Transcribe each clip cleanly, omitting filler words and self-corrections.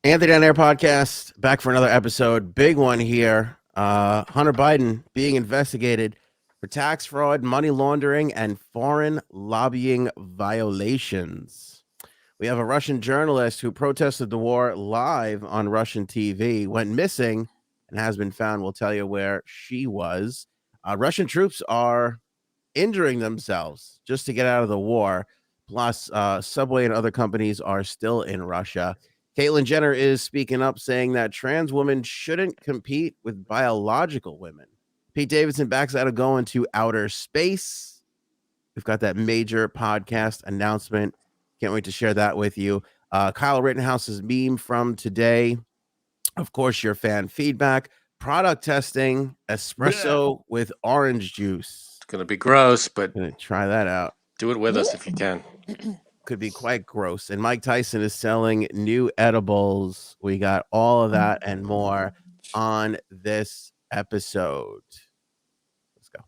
Anthony on Air podcast back for another episode. Big one here. Hunter Biden being investigated for tax fraud, money laundering, and foreign lobbying violations. We have a Russian journalist who protested the war live on Russian TV, went missing, and has been found. We'll tell you where she was. Russian troops are injuring themselves just to get out of the war. Plus, Subway and other companies are still in Russia. Caitlyn Jenner is speaking up, saying that trans women shouldn't compete with biological women. Pete Davidson backs out of going to outer space. We've got that major podcast announcement. Can't wait to share that with you. Kyle Rittenhouse's meme from today. Of course, your fan feedback. Product testing, espresso with orange juice. It's going to be gross, but Gonna try that out. do it with us if you can. Could be quite gross. And Mike Tyson is selling new edibles. We got all of that and more on this episode. Let's go.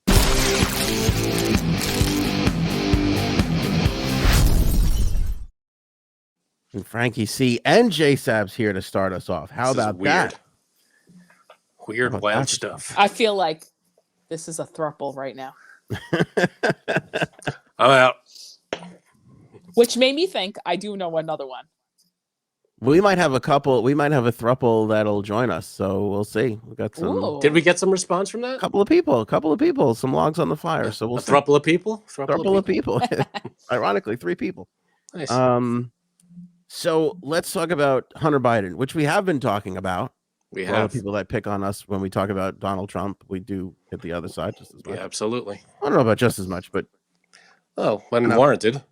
And Frankie C and J Sab's here to start us off. How This is about weird. that? Weird, How about wild that? stuff. I feel like this is a throuple right now, I'm out. which made me think I do know another one. We might have a couple. We might have a throuple that'll join us. So we'll see. We got some Ooh. Did we get some response from that? couple of people, some logs on the fire. So we'll A see. throuple of people? Throuple of people. Ironically, 3 people. Nice. So let's talk about Hunter Biden, which we have been talking about. we For all the have. people that pick on us when we talk about Donald Trump, we do hit the other side just as much. Yeah, absolutely. I don't know about just as much, but Oh, when No. warranted.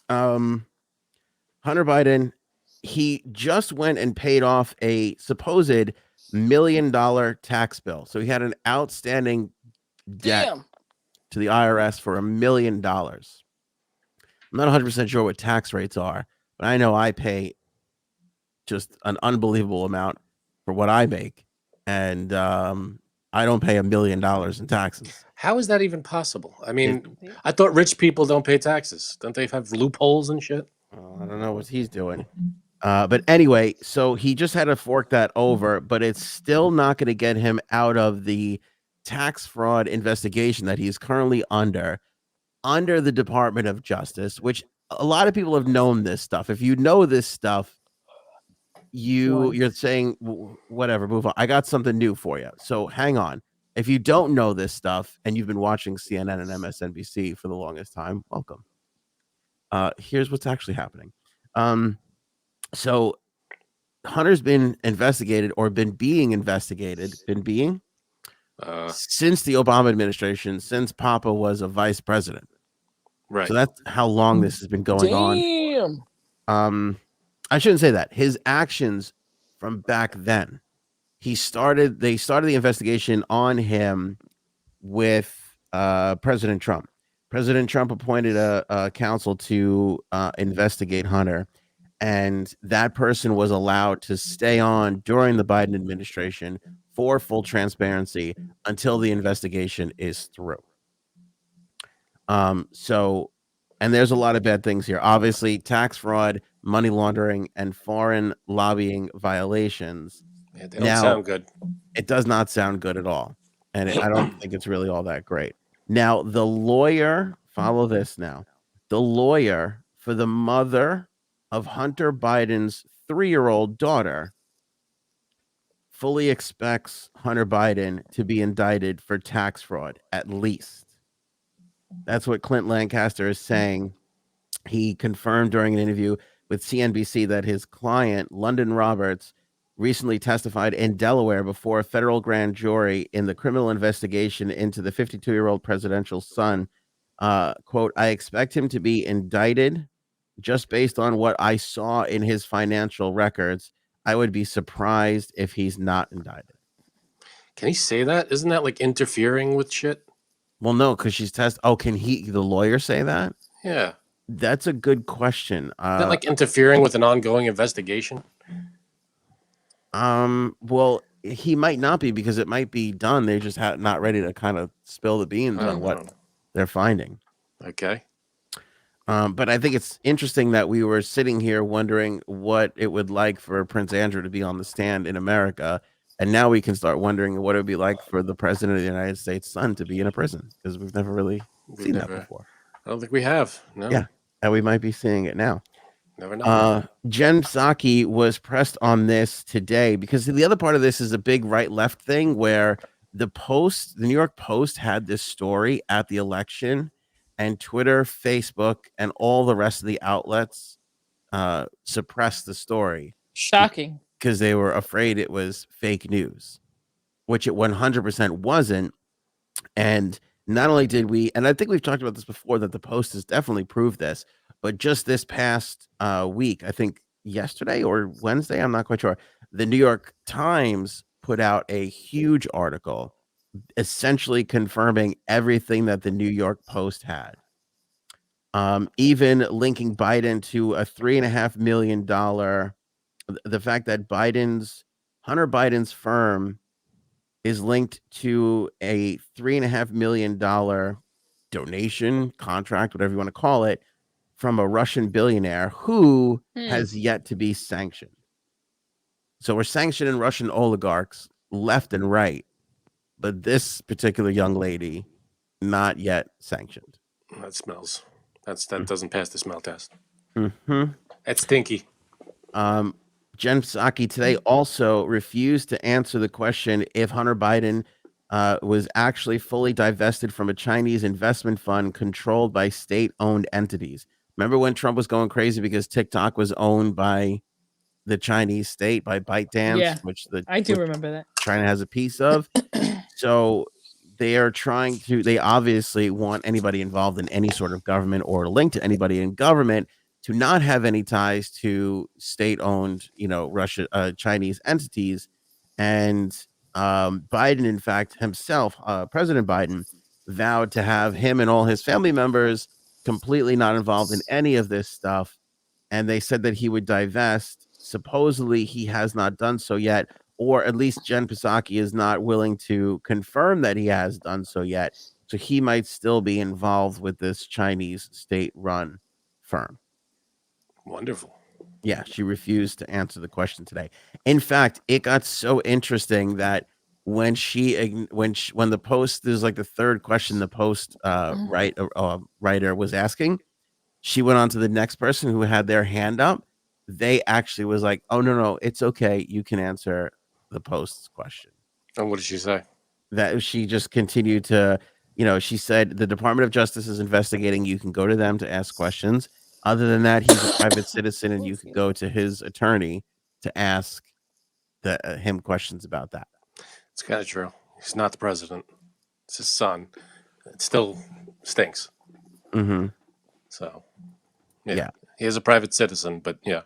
Hunter Biden, he just went and paid off a supposed $1 million tax bill. So he had an outstanding debt Damn. to the IRS for $1 million. I'm not 100% sure what tax rates are, but I know I pay just an unbelievable amount for what I make. And I don't pay $1 million in taxes. How is that even possible? I mean, I thought rich people don't pay taxes. Don't they have loopholes and shit? I don't know what he's doing. But anyway, so he just had to fork that over, but it's still not going to get him out of the tax fraud investigation that he's currently under the Department of Justice, which a lot of people have known this stuff. If you know this stuff, you're saying whatever, move on. I got something new for you. So hang on. If you don't know this stuff and you've been watching CNN and MSNBC for the longest time, welcome. Here's what's actually happening. So Hunter's been investigated or been being investigated, since the Obama administration, since Papa was a vice president. Right. So that's how long this has been going Damn. on. I shouldn't say that. His actions from back then. They started the investigation on him with President Trump. President Trump appointed a counsel to investigate Hunter, and that person was allowed to stay on during the Biden administration for full transparency until the investigation is through. And there's a lot of bad things here. Obviously, tax fraud, money laundering, and foreign lobbying violations. Yeah, they don't sound good. It does not sound good at all. And I don't think it's really all that great. Now, the lawyer, follow this now. The lawyer for the mother of Hunter Biden's 3-year-old daughter fully expects Hunter Biden to be indicted for tax fraud, at least. That's what Clint Lancaster is saying. He confirmed during an interview with CNBC that his client, London Roberts, recently testified in Delaware before a federal grand jury in the criminal investigation into the 52-year-old presidential son. Quote, I expect him to be indicted just based on what I saw in his financial records. I would be surprised if he's not indicted. Can he say that? Isn't that like interfering with shit? Well, no, because she's Oh, can the lawyer say that? Yeah. That's a good question. Is that like interfering with an ongoing investigation? Well, he might not be because it might be done. They're just not ready to kind of spill the beans on what they're finding. Okay. But I think it's interesting that we were sitting here wondering what it would like for Prince Andrew to be on the stand in America, and now we can start wondering what it would be like for the president of the United States' son to be in a prison, because we've never really seen that before. I don't think we have. No. Yeah, and we might be seeing it now. Never know. Jen Psaki was pressed on this today because the other part of this is a big right-left thing where the New York Post had this story at the election, and Twitter, Facebook, and all the rest of the outlets suppressed the story Shocking. because they were afraid it was fake news, which it 100% wasn't. And not only did we, and I think we've talked about this before, that the Post has definitely proved this, but just this past week, I think yesterday or Wednesday, I'm not quite sure, the New York Times put out a huge article essentially confirming everything that the New York Post had. Even linking Biden to a $3.5 million, the fact that Hunter Biden's firm is linked to a $3.5 million donation contract, whatever you want to call it, from a Russian billionaire who has yet to be sanctioned. So we're sanctioning Russian oligarchs left and right, but this particular young lady, not yet sanctioned. That smells. That doesn't pass the smell test. Mm-hmm. That's stinky. Jen Psaki today also refused to answer the question if Hunter Biden was actually fully divested from a Chinese investment fund controlled by state-owned entities. Remember when Trump was going crazy because TikTok was owned by the Chinese state, by ByteDance, which I do remember that. China has a piece of. So they obviously want anybody involved in any sort of government or linked to anybody in government to not have any ties to state-owned, Chinese entities. And Biden, in fact, himself, President Biden, vowed to have him and all his family members completely not involved in any of this stuff. And they said that he would divest. Supposedly, he has not done so yet, or at least Jen Psaki is not willing to confirm that he has done so yet. So he might still be involved with this Chinese state-run firm. Wonderful. Yeah, she refused to answer the question today. In fact, it got so interesting that when the Post, there's like the third question the Post writer was asking, she went on to the next person who had their hand up. They actually was like, "Oh no, it's okay. You can answer the Post's question." And what did she say? That she just continued to, she said the Department of Justice is investigating. You can go to them to ask questions. Other than that, he's a private citizen, and you can go to his attorney to ask him questions about that. It's kind of true. He's not the president. It's his son. It still stinks. Mm-hmm. So, yeah. He is a private citizen, but yeah.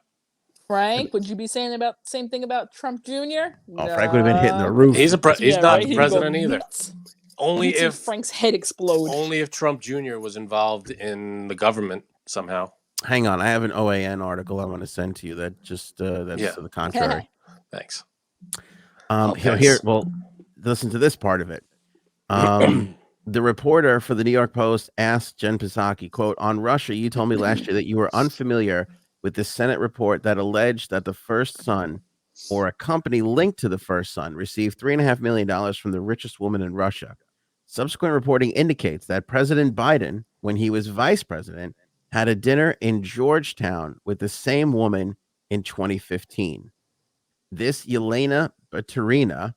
Frank, would you be saying about the same thing about Trump Jr.? Oh, Frank would have been hitting the roof. He's not the president either. Nuts. Only if Frank's head explode. Only if Trump Jr. was involved in the government somehow. Hang on, I have an OAN article I want to send to you that just that's to the contrary. Thanks. Well, listen to this part of it. The reporter for the New York Post asked Jen Psaki, quote, "On Russia, you told me last year that you were unfamiliar with the Senate report that alleged that the first son or a company linked to the first son received $3.5 million from the richest woman in Russia. Subsequent reporting indicates that President Biden, when he was vice president, had a dinner in Georgetown with the same woman in 2015. This Yelena Baturina,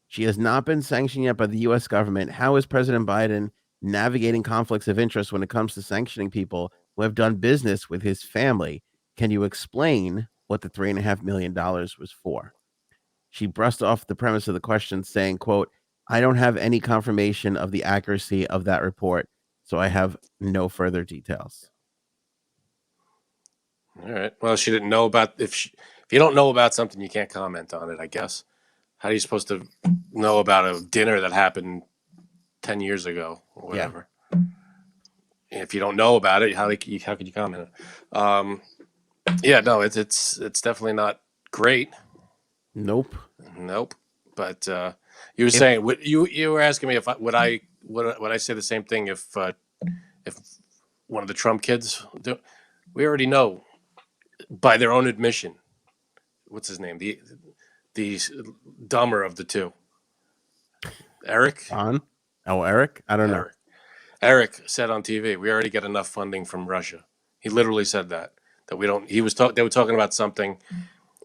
she has not been sanctioned yet by the U.S. government. How is President Biden navigating conflicts of interest when it comes to sanctioning people who have done business with his family? Can you explain what the $3.5 million was for?" She brushed off the premise of the question, saying, quote, "I don't have any confirmation of the accuracy of that report, so I have no further details." All right. Well, she didn't know about if you don't know about something, you can't comment on it, I guess. How are you supposed to know about a dinner that happened 10 years ago or whatever? Yeah. If you don't know about it, how could you comment? It's definitely not great. Nope. But you were saying you were asking me if would I say the same thing if one of the Trump kids. We already know by their own admission. What's his name? The dumber of the two. Eric? Eric? I don't know. Eric said on TV, we already get enough funding from Russia. He literally said that we don't. They were talking about something,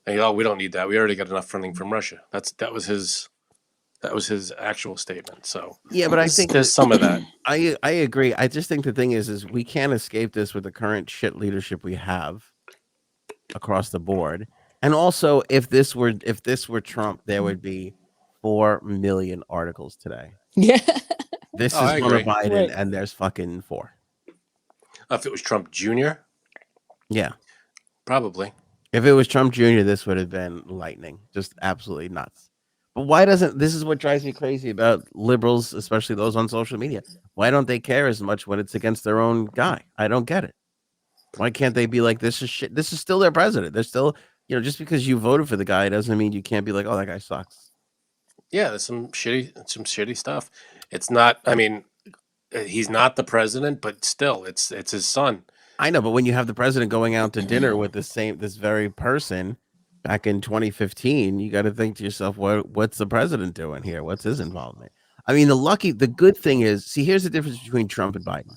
and we don't need that. We already got enough funding from Russia. That was his actual statement. So yeah, but I think there's some of that. I agree. I just think the thing is we can't escape this with the current shit leadership we have across the board. And also, if this were Trump, there would be 4 million articles today. Yeah. This is Hunter Biden, right. and there's fucking 4. If it was Trump Jr., yeah, probably. If it was Trump Jr., this would have been lightning, just absolutely nuts. But why doesn't this is what drives me crazy about liberals, especially those on social media? Why don't they care as much when it's against their own guy? I don't get it. Why can't they be like, this is shit? This is still their president. They're still, just because you voted for the guy doesn't mean you can't be like, oh, that guy sucks. Yeah, there's some shitty stuff. It's not. I mean, he's not the president, but still, it's his son. I know, but when you have the president going out to dinner with this very person back in 2015, you got to think to yourself, what's the president doing here? What's his involvement? I mean, the good thing is, see, here's the difference between Trump and Biden.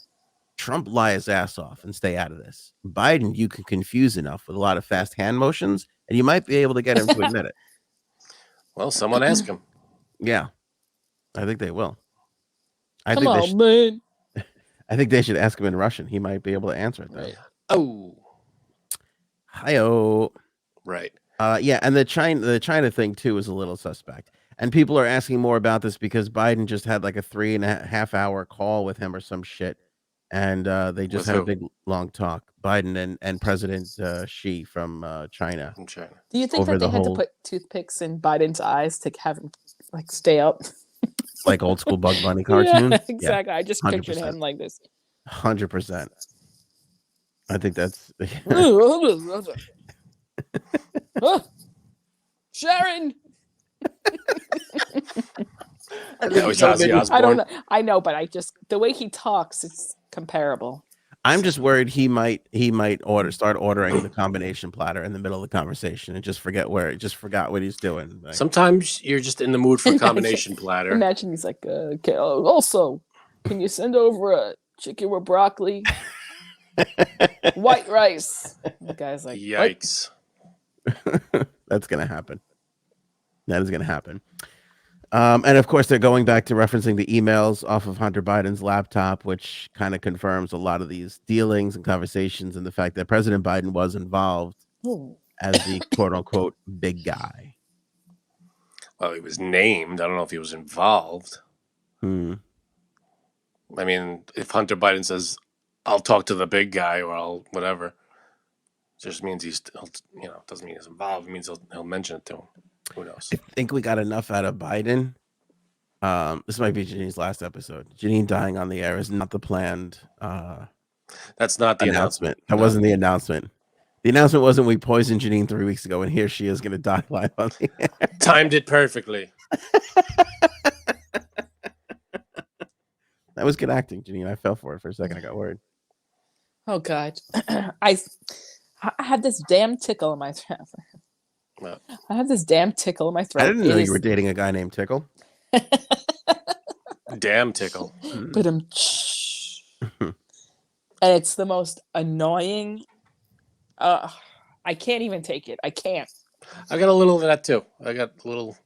Trump lie his ass off and stay out of this. Biden, you can confuse enough with a lot of fast hand motions, and you might be able to get him to admit it. Well, someone ask him. Yeah, I think they will. Man. I think they should ask him in Russian. He might be able to answer it. Though. Right. Oh, hi-oh. Right. Yeah, and the China thing too is a little suspect. And people are asking more about this because Biden just had like a 3.5 hour call with him or some shit, and they just had a big long talk. Biden and President Xi from China. From China. Do you think that they had to put toothpicks in Biden's eyes to have him like stay up? Like old school Bug Bunny cartoon? Yeah, exactly. Yeah, I just pictured him like this. 100%. I think that's Sharon. I don't know. I know, but the way he talks, it's comparable. I'm just worried he might start ordering the combination platter in the middle of the conversation and just forgot what he's doing. Like, sometimes you're just in the mood for a combination platter. Imagine he's like, okay, also, can you send over a chicken with broccoli, white rice? The guy's like, yikes. That's gonna happen. That is gonna happen. And of course, they're going back to referencing the emails off of Hunter Biden's laptop, which kind of confirms a lot of these dealings and conversations and the fact that President Biden was involved as the quote unquote big guy. Well, he was named. I don't know if he was involved. I mean, if Hunter Biden says, I'll talk to the big guy or I'll whatever, just means doesn't mean he's involved. It means he'll mention it to him. Who knows? I think we got enough out of Biden. This might be Janine's last episode. Janine dying on the air is not the planned. That's not the announcement. That wasn't the announcement. The announcement wasn't we poisoned Janine 3 weeks ago, and here she is going to die live on the air. Timed it perfectly. That was good acting, Janine. I fell for it for a second. I got worried. Oh God, I had this damn tickle in my throat. Well, I have this damn tickle in my throat. I didn't know you were dating a guy named Tickle. Damn tickle. But and it's the most annoying. I can't even take it. I can't. I got a little of that too. I got a little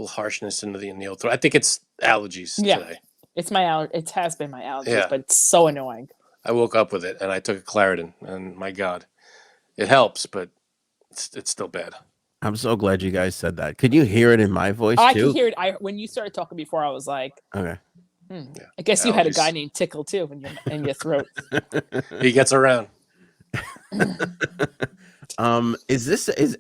harshness in the old throat. I think it's allergies today. It's my it has been my allergies, but it's so annoying. I woke up with it and I took a Claritin, and my God, it helps, but it's still bad. I'm so glad you guys said that. Could you hear it in my voice too? I can hear it. When you started talking before, I was like, okay. I guess you had a guy named Tickle too in your throat. He gets around. Is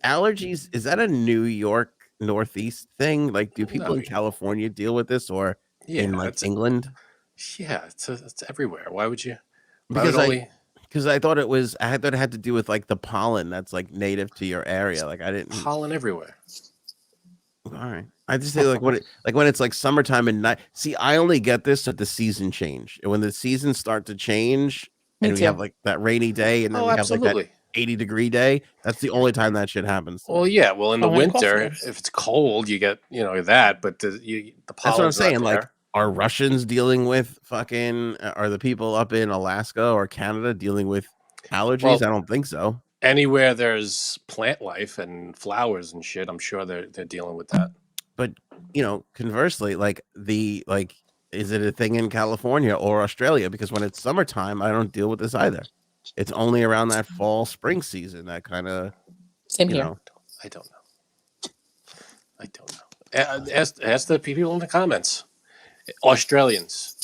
allergies? Is that a New York Northeast thing? Like, do people in California deal with this, or in England? Yeah, it's everywhere. Why would you? Because I thought it had to do with like the pollen that's like native to your area. Like I didn't pollen everywhere. All right, I just say like when it's like summertime and night. See, I only get this at the season change. When the seasons start to change, Me and we too. have like that rainy day, and then Oh, we have like absolutely. that 80-degree day. That's the only time that shit happens. Well, yeah. Well, in the Oh, and coffee winter, ice. if it's cold, you get that, but the That's what I'm pollen's not saying. Like, there. are Russians dealing with fucking? Are the people up in Alaska or Canada dealing with allergies? Well, I don't think so. Anywhere there's plant life and flowers and shit, I'm sure they're dealing with that. But conversely, is it a thing in California or Australia? Because when it's summertime, I don't deal with this either. It's only around that fall spring season that kind of Same here. I don't know. Ask the people in the comments. Australians,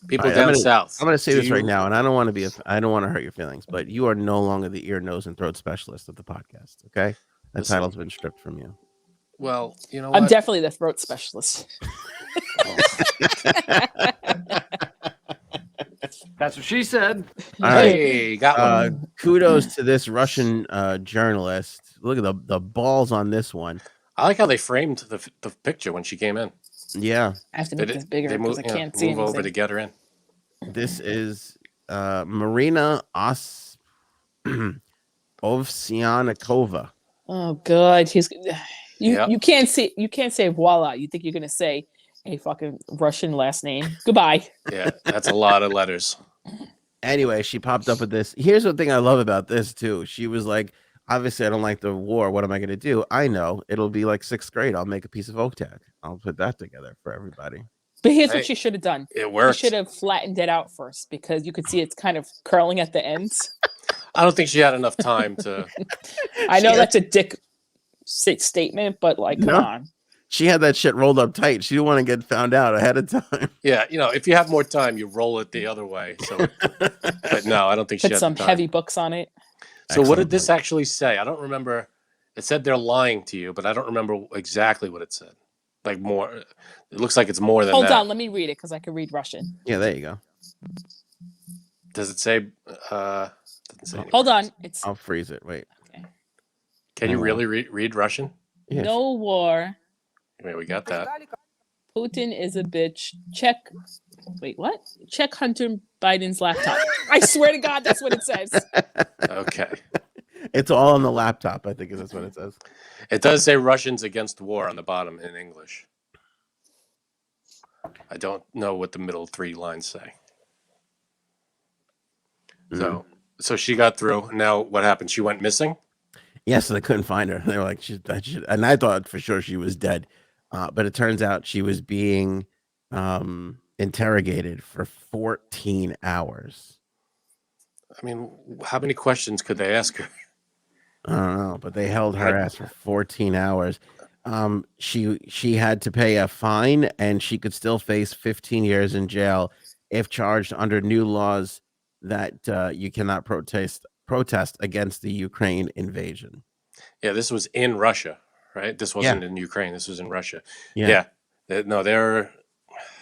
people All right, down south. I'm gonna say this right now, and I don't want to hurt your feelings, but you are no longer the ear, nose, and throat specialist of the podcast. Okay, that Listen. title's been stripped from you. Well, you know what? I'm definitely the throat specialist. That's what she said. All right. Hey, got one. Kudos to this Russian journalist. Look at the balls on this one. I like how they framed the picture when she came in. Yeah, I have to make this bigger They because move, I can't see move over to anything. get her in. this is Marina Ovsyannikova. Oh God, you Yep. you can't say voila. You think you're gonna say a fucking Russian last name? Goodbye. Yeah, that's a lot of letters. Anyway, she popped up with this. Here's the thing I love about this too. She was like, obviously I don't like the war. What am I going to do? I know. It'll be like 6th grade. I'll make a piece of oak tag. I'll put that together for everybody. But here's Hey, what she should have done. It She worked. should have flattened it out first because you could see it's kind of curling at the ends. I don't think she had enough time to. I know She- that's a dick statement, but like, come No. on. She had that shit rolled up tight. She didn't want to get found out ahead of time. Yeah, if you have more time, you roll it the other way. So, but no, I don't think she Put had some the time. heavy books on it. So what Excellent did this actually say? I don't remember. It said they're lying to you, but I don't remember exactly what it said. Like more. It looks like it's more than Hold that. on, let me read it because I can read Russian. Yeah, there you go. Does it say? Doesn't say anywhere. Hold on, it's I'll freeze it. Wait. Can you really read Russian? Yeah, no war. Wait, we got that. Putin is a bitch. Check. Wait, what? Check Hunter Biden's laptop. I swear to God, that's what it says. Okay. It's all on the laptop. I think that's what it says. It does say Russians against war on the bottom in English. I don't know what the middle 3 lines say. So she got through. Now what happened? She went missing? Yes, they couldn't find her. They were like, and I thought for sure she was dead. But it turns out she was being interrogated for 14 hours. I mean, how many questions could they ask her? I don't know, but they held her ass for 14 hours. She had to pay a fine, and she could still face 15 years in jail if charged under new laws that you cannot protest against the Ukraine invasion. Yeah, this was in Russia, right? This wasn't in Ukraine. This was in Russia. Yeah. No,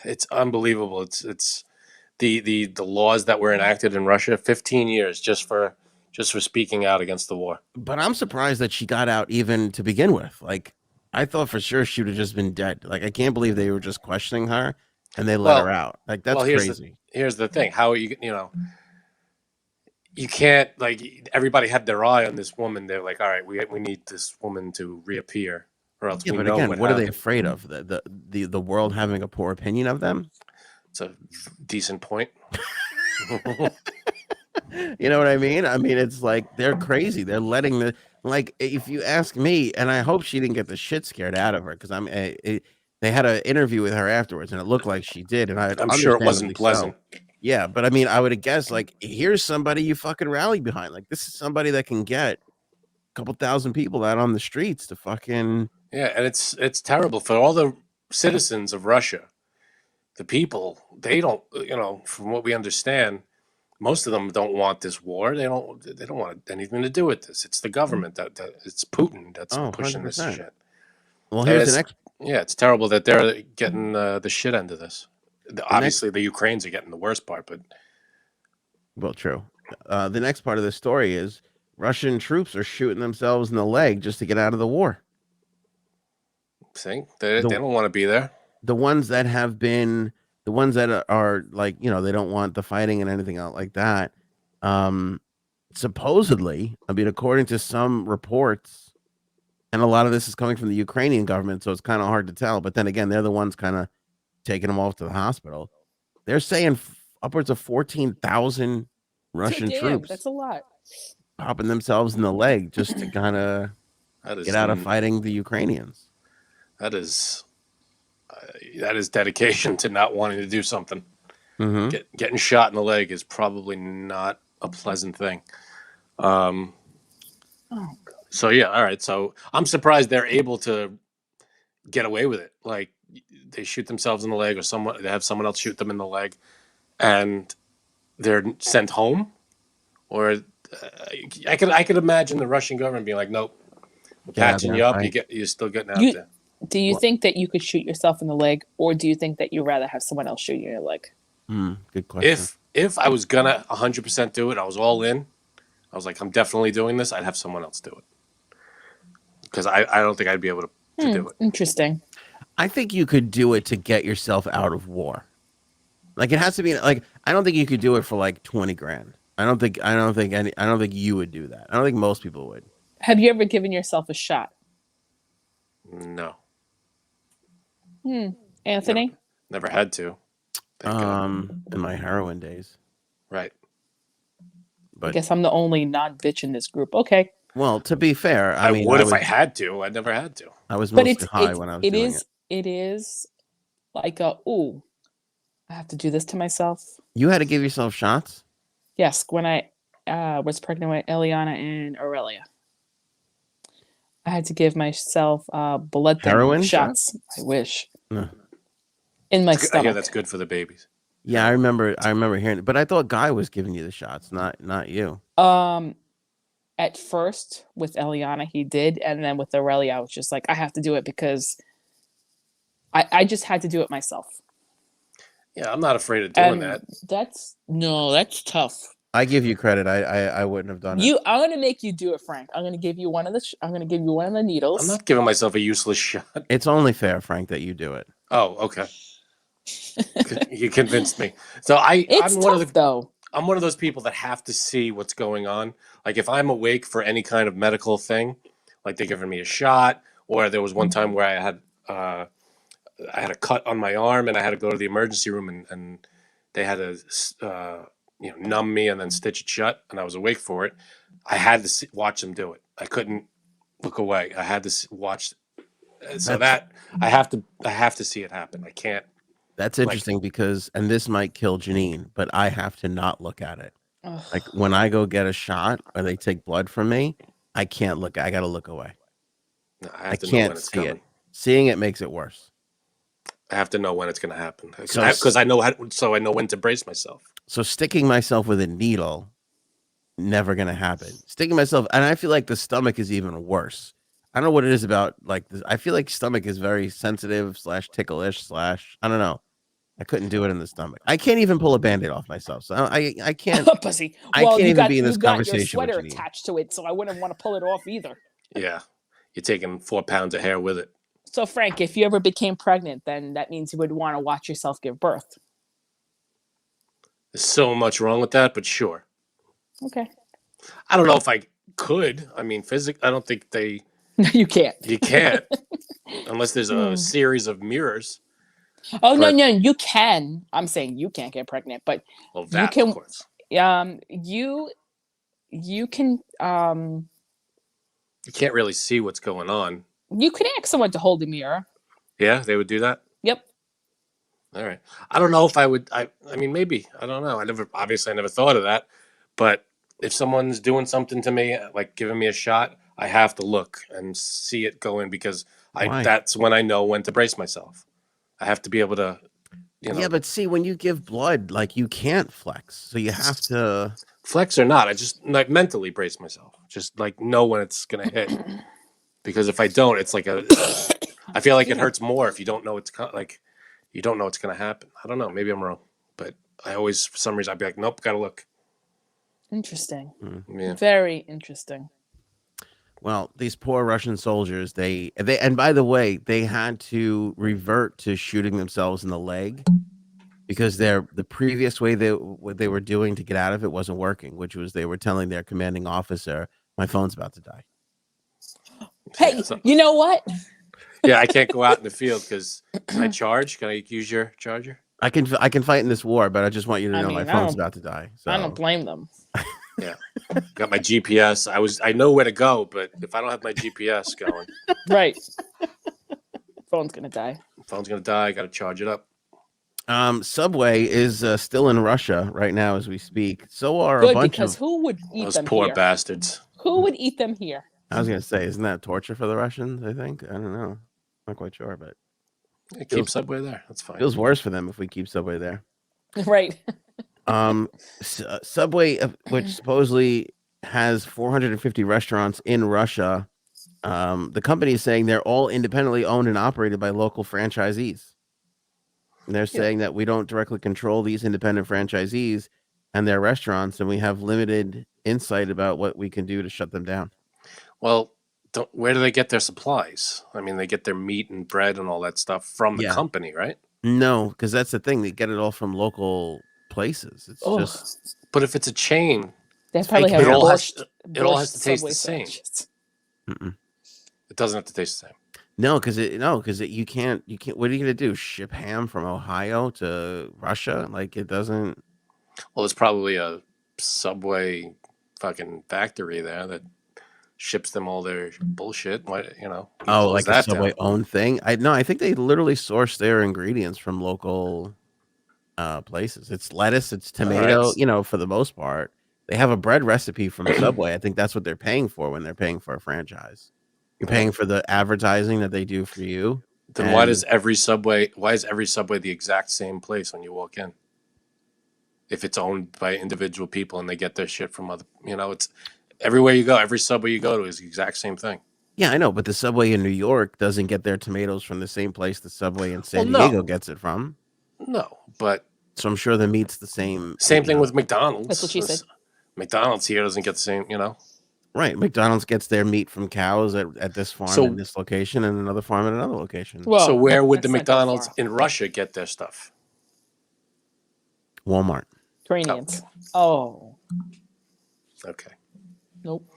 it's unbelievable. It's the laws that were enacted in Russia, 15 years just for speaking out against the war. But I'm surprised that she got out even to begin with. Like, I thought for sure she would have just been dead. Like, I can't believe they were just questioning her and they let her out. Like, that's crazy. Here's the thing. How are you you can't, like, everybody had their eye on this woman. They're like, all right, we need this woman to reappear, or else we But know again, what are they happened. afraid of? The world having a poor opinion of them? It's a decent point. You know what I mean? I mean, it's like they're crazy. They're letting if you ask me, and I hope she didn't get the shit scared out of her because they had an interview with her afterwards, and it looked like she did, and I'm sure it wasn't pleasant. Yeah, but I mean, I would have guessed like here's somebody you fucking rally behind. Like this is somebody that can get a couple thousand people out on the streets to fucking And it's terrible for all the citizens of Russia. The people, they don't, from what we understand, most of them don't want this war. They don't want anything to do with this. It's the government that it's Putin that's pushing 100%. this shit. Well, here's the next. Yeah, it's terrible that they're getting the shit end of this. Obviously, the Ukrainians are getting the worst part, but Well, true. The next part of the story is Russian troops are shooting themselves in the leg just to get out of the war. see, they don't want to be there. The ones that have been, the ones that are like, they don't want the fighting and anything out like that. Supposedly, I mean, according to some reports, and a lot of this is coming from the Ukrainian government, so it's kind of hard to tell. But then again, they're the ones kind of taking them off to the hospital. They're saying upwards of 14,000 Russian Damn, troops that's a lot. popping themselves in the leg just to kind of get out of fighting the Ukrainians. That is dedication to not wanting to do something. Mm-hmm. Getting shot in the leg is probably not a pleasant thing. So yeah, all right. So I'm surprised they're able to get away with it. Like they shoot themselves in the leg, or they have someone else shoot them in the leg, and they're sent home. Or I could imagine the Russian government being like, "Nope, we're patching you up. You're still getting out there." Do you think that you could shoot yourself in the leg, or do you think that you'd rather have someone else shoot you in the leg? Good question. If I was gonna 100% do it, I was all in. I was like, I'm definitely doing this. I'd have someone else do it because I don't think I'd be able to do it. Interesting. I think you could do it to get yourself out of war. Like it has to be like I don't think you could do it for like 20 grand. I don't think you would do that. I don't think most people would. Have you ever given yourself a shot? No. Anthony? Never had to. In my heroin days. Right. But I guess I'm the only non-bitch in this group. Okay. Well, to be fair, I mean, would if I had to. I never had to. I was mostly high when I was doing it. It is like I have to do this to myself. You had to give yourself shots? Yes, when I was pregnant with Yelena and Aurelia. I had to give myself blood heroin shots. I wish. No. In my stomach. I hear that's good for the babies. Yeah, I remember hearing it, but I thought Guy was giving you the shots, not you. At first with Eliana he did, and then with Aurelia I was just like, I have to do it because I just had to do it myself. Yeah, I'm not afraid of doing that. That's tough. I give you credit. I wouldn't have done it. I'm gonna make you do it, Frank. I'm gonna give you one of the needles. I'm not giving myself a useless shot. It's only fair, Frank, that you do it. Oh, okay. You convinced me. So I'm one of those people that have to see what's going on. Like if I'm awake for any kind of medical thing, like they're giving me a shot, or there was one time where I had a cut on my arm and I had to go to the emergency room and they had to numb me and then stitch it shut, and I was awake for it. I had to watch them do it. I couldn't look away. I had to watch. So I have to see it happen. I can't. That's interesting because, and this might kill Janine, but I have to not look at it. Ugh. Like when I go get a shot or they take blood from me, I can't look. I got to look away. No, I can't know when it's see coming. it. Seeing it makes it worse. I have to know when it's going to happen because I know when to brace myself. So sticking myself with a needle, never going to happen. Sticking myself, and I feel like the stomach is even worse. I don't know what it is about like this. I feel like stomach is very sensitive / ticklish / I don't know. I couldn't do it in the stomach. I can't even pull a Band-Aid off myself. So I can't. Pussy. I can't even be in this conversation. You got your sweater attached to it, so I wouldn't want to pull it off either. Yeah, you're taking 4 pounds of hair with it. So Frank, if you ever became pregnant, then that means you would want to watch yourself give birth. There's so much wrong with that, but sure. Okay. I don't know if I could. I mean, I don't think they. No, you can't. You can't unless there's a series of mirrors. Oh no, you can. I'm saying you can't get pregnant, but well, that, you can. Of course. You can. You can't really see what's going on. You could ask someone to hold a mirror. Yeah, they would do that. Yep. All right. I don't know if I would. I mean, maybe. I don't know. I never thought of that. But if someone's doing something to me, like giving me a shot, I have to look and see it go in because that's when I know when to brace myself. I have to be able to, Yeah, but see, when you give blood, like you can't flex, so you have to flex or not. I just like mentally brace myself, just like know when it's gonna hit. Because if I don't, it's like I feel like it hurts more if you don't know you don't know what's gonna happen. I don't know. Maybe I'm wrong, but I always, for some reason, I'd be like, nope, gotta look. Interesting. Yeah. Very interesting. Well, these poor Russian soldiers, and by the way, they had to revert to shooting themselves in the leg because the previous way what they were doing to get out of it wasn't working, which was they were telling their commanding officer, "My phone's about to die." Hey, you know what? Yeah, I can't go out in the field because can I charge? Can I use your charger? I can fight in this war, but I just want you to know my phone's about to die. So I don't blame them. Yeah, got my GPS. I know where to go, but if I don't have my GPS going, Right. Phone's gonna die. Phone's gonna die. I got to charge it up. Subway is still in Russia right now as we speak. So are Good, a bunch because of who would eat Those them poor here? bastards. Who would eat them here? I was gonna say, isn't that torture for the Russians? I think I don't know, not quite sure, but Keep Subway there. That's fine. feels worse for them if we keep Subway there. Right. Subway, which supposedly has 450 restaurants in Russia, the company is saying they're all independently owned and operated by local franchisees. And they're saying that we don't directly control these independent franchisees and their restaurants, and we have limited insight about what we can do to shut them down. Well, where do they get their supplies? I mean, they get their meat and bread and all that stuff from the company, right? No, because that's the thing. They get it all from local places. It's just. But if it's a chain, they probably have it all has to taste Subway the same. It doesn't have to taste the same. No, because you can't. What are you gonna do? Ship ham from Ohio to Russia? Like it doesn't. Well, there's probably a Subway fucking factory there that ships them all their bullshit. What Oh, like a Subway owned thing? I think they literally source their ingredients from local places. It's lettuce, it's tomato. Right. For the most part, they have a bread recipe from Subway. I think that's what they're paying for when they're paying for a franchise. You're paying for the advertising that they do for you. Then why is every Subway the exact same place when you walk in? If it's owned by individual people and they get their shit from other, it's everywhere you go, every Subway you go to is the exact same thing. Yeah, I know, but the Subway in New York doesn't get their tomatoes from the same place the Subway in San Diego gets it from. No, but so I'm sure the meat's the same. Same thing with McDonald's. That's what she said. McDonald's here doesn't get the same, Right, McDonald's gets their meat from cows at this farm in this location and another farm at another location. Well, so where would the McDonald's in Russia get their stuff? Walmart. Ukrainians. Oh. Okay. Nope.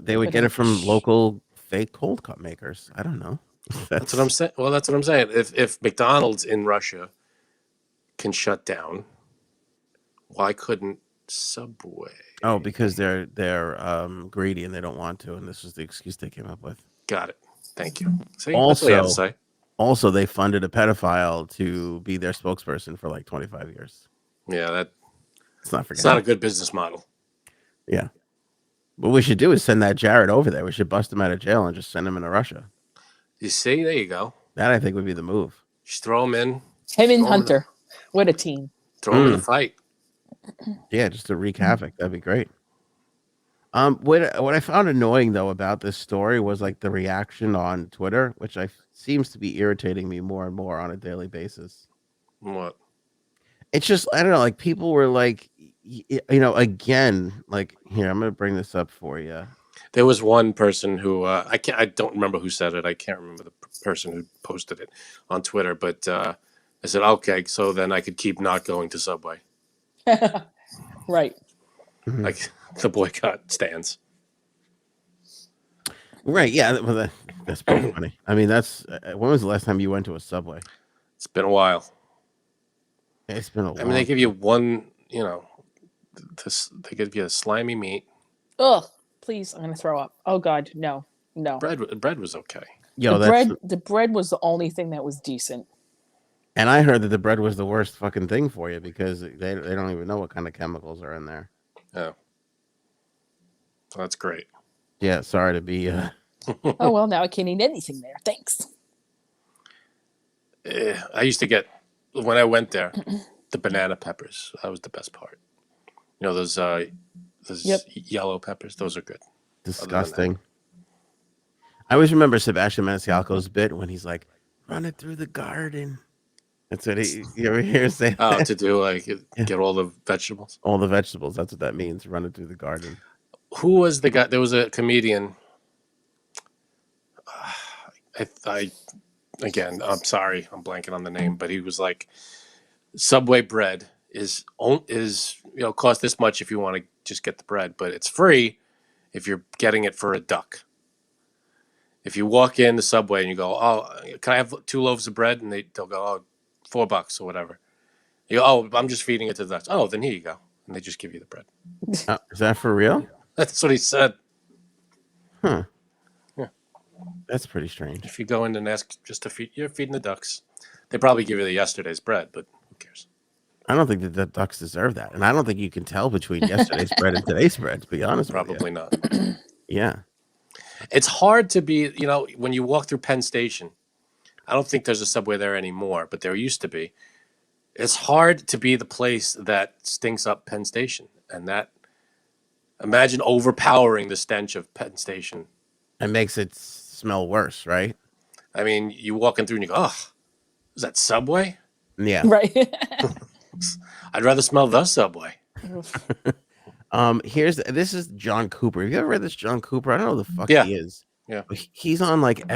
They would get it from local fake cold cut makers. I don't know. That's what I'm saying. Well, that's what I'm saying. If McDonald's in Russia can shut down, why couldn't Subway? Oh, because they're greedy and they don't want to, and this is the excuse they came up with. Got it. Thank you. See, that's what you have to say. Also, they funded a pedophile to be their spokesperson for like 25 years. Yeah, it's not a good business model. Yeah. What we should do is send that Jared over there. We should bust him out of jail and just send him into Russia. You see, there you go. That I think would be the move. Just throw him in. Him and Hunter. What a team. Throw him in the fight. Yeah, just to wreak havoc. That'd be great. What I found annoying though about this story was like the reaction on Twitter, which seems to be irritating me more and more on a daily basis. What? It's just, I don't know, like people were like, again, like here, I'm gonna bring this up for you. There was one person who I don't remember who said it. I can't remember the person who posted it on Twitter, but I said, okay, so then I could keep not going to Subway. Right. Like the boycott stands. Right. Yeah. Well, that's pretty funny. I mean, when was the last time you went to a Subway? It's been a while. It's been a while. I mean, they give you one, they give you a slimy meat. Ugh. Please, I'm gonna throw up. Oh God, no. Bread was okay. The bread was the only thing that was decent. And I heard that the bread was the worst fucking thing for you because they don't even know what kind of chemicals are in there. Oh, well, that's great. Yeah, sorry to be. Oh well, now I can't eat anything there. Thanks. I used to get when I went there the banana peppers. That was the best part. Those yellow peppers. Those are good. Disgusting. I always remember Sebastian Maniscalco's bit when he's like, "Run it through the garden." That's what you ever hear say. Oh, to do get all the vegetables. All the vegetables. That's what that means. Run it through the garden. Who was the guy? There was a comedian. Again, I'm sorry, I'm blanking on the name, but he was like Subway bread is cost this much if you want to just get the bread, but it's free if you're getting it for $1. If you walk in the Subway and you go, oh, can I have 2 loaves of bread? And they'll go, oh, $4 or whatever. You go, oh, I'm just feeding it to the ducks. Oh, then here you go. And they just give you the bread. Is that for real? That's what he said. Huh. Yeah. That's pretty strange. If you go in and ask just to feed, you're feeding the ducks. They probably give you the yesterday's bread, but who cares? I don't think that the ducks deserve that. And I don't think you can tell between yesterday's bread and today's bread, to be honest with you. Probably not. Yeah. It's hard to be, when you walk through Penn Station, I don't think there's a Subway there anymore, but there used to be. It's hard to be the place that stinks up Penn Station. And imagine overpowering the stench of Penn Station. It makes it smell worse, right? I mean, you walk in through and you go, oh, is that Subway? Yeah. Right. I'd rather smell the Subway. This is John Cooper. Have you ever read this John Cooper? I don't know who the fuck Yeah. he is. Yeah. But he's on like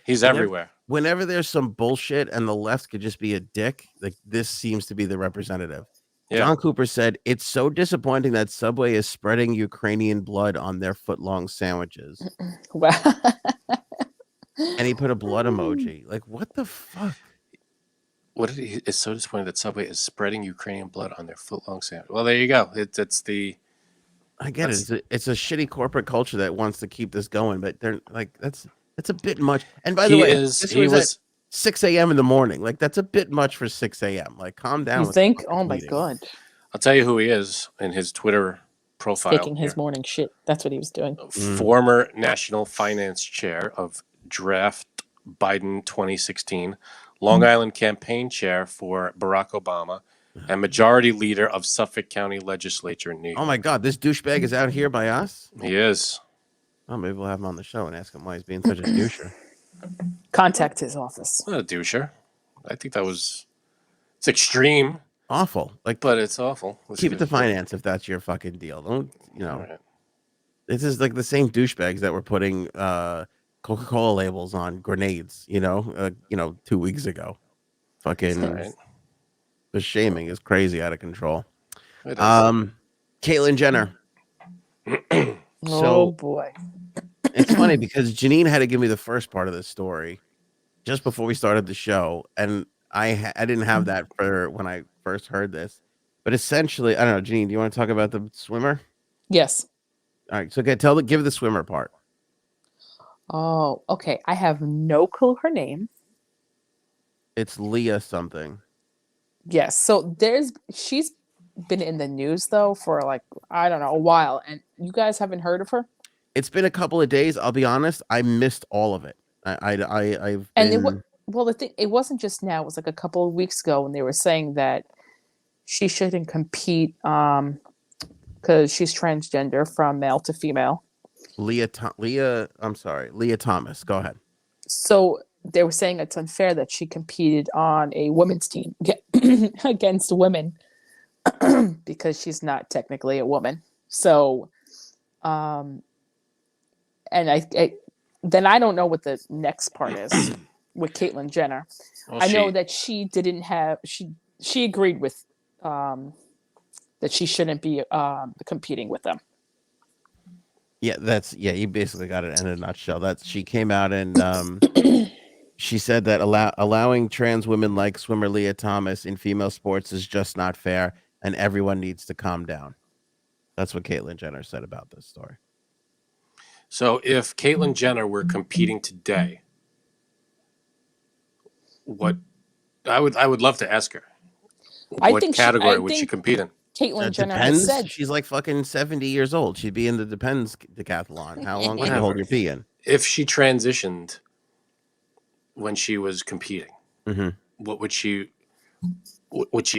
He's everywhere. Whenever there's some bullshit and the left could just be a dick, like this seems to be the representative. Yeah. John Cooper said, "It's so disappointing that Subway is spreading Ukrainian blood on their foot-long sandwiches." Wow. And he put a blood emoji. Like, what the fuck? It's so disappointing that Subway is spreading Ukrainian blood on their foot-long sandwich. Well, there you go. It's the. I get it. It's a shitty corporate culture that wants to keep this going, but they're like, that's a bit much. And by the way, he was at 6 a.m. in the morning. Like, that's a bit much for 6 a.m. Like, calm down. You think? Oh my God. I'll tell you who he is in his Twitter profile. Faking his morning shit. That's what he was doing. Former National Finance Chair of Draft Biden 2016, Long Island Campaign Chair for Barack Obama, and Majority Leader of Suffolk County Legislature in New York. Oh my God, this douchebag is out here by us? He is. Oh, maybe we'll have him on the show and ask him why he's being such a doucher. Contact his office. Not a doucher. I think it's extreme. Awful. But it's awful. Keep it to finance if that's your fucking deal. Don't, Right. This is like the same douchebags that were putting Coca-Cola labels on grenades, 2 weeks ago. Fucking Right. the shaming is crazy out of control. It is. Caitlyn Jenner. Oh boy. It's funny because Janine had to give me the first part of the story just before we started the show, and I didn't have that for when I first heard this. But essentially, I don't know, Janine, do you want to talk about the swimmer? Yes. All right, so give the swimmer part. Oh, okay. I have no clue her name. It's Lia something. Yes. So she's been in the news though for like, I don't know, a while, and you guys haven't heard of her? It's been a couple of days. I'll be honest. I missed all of it. I've and been... the thing, it wasn't just now. It was like a couple of weeks ago when they were saying that she shouldn't compete because she's transgender from male to female. Lia Thomas. Go ahead. So they were saying it's unfair that she competed on a women's team against women because she's not technically a woman. So, and then I don't know what the next part is with Caitlyn Jenner. Well, I know that she didn't have she agreed with that she shouldn't be competing with them. Yeah, you basically got it in a nutshell. She came out and she said that allowing trans women like swimmer Lia Thomas in female sports is just not fair, and everyone needs to calm down. That's what Caitlyn Jenner said about this story. So if Caitlyn Jenner were competing today, I would love to ask her. What category would she compete in? Caitlyn Jenner has said she's like fucking 70 years old. She'd be in the Depends decathlon. How long can you hold your pee in? If she transitioned when she was competing, what would she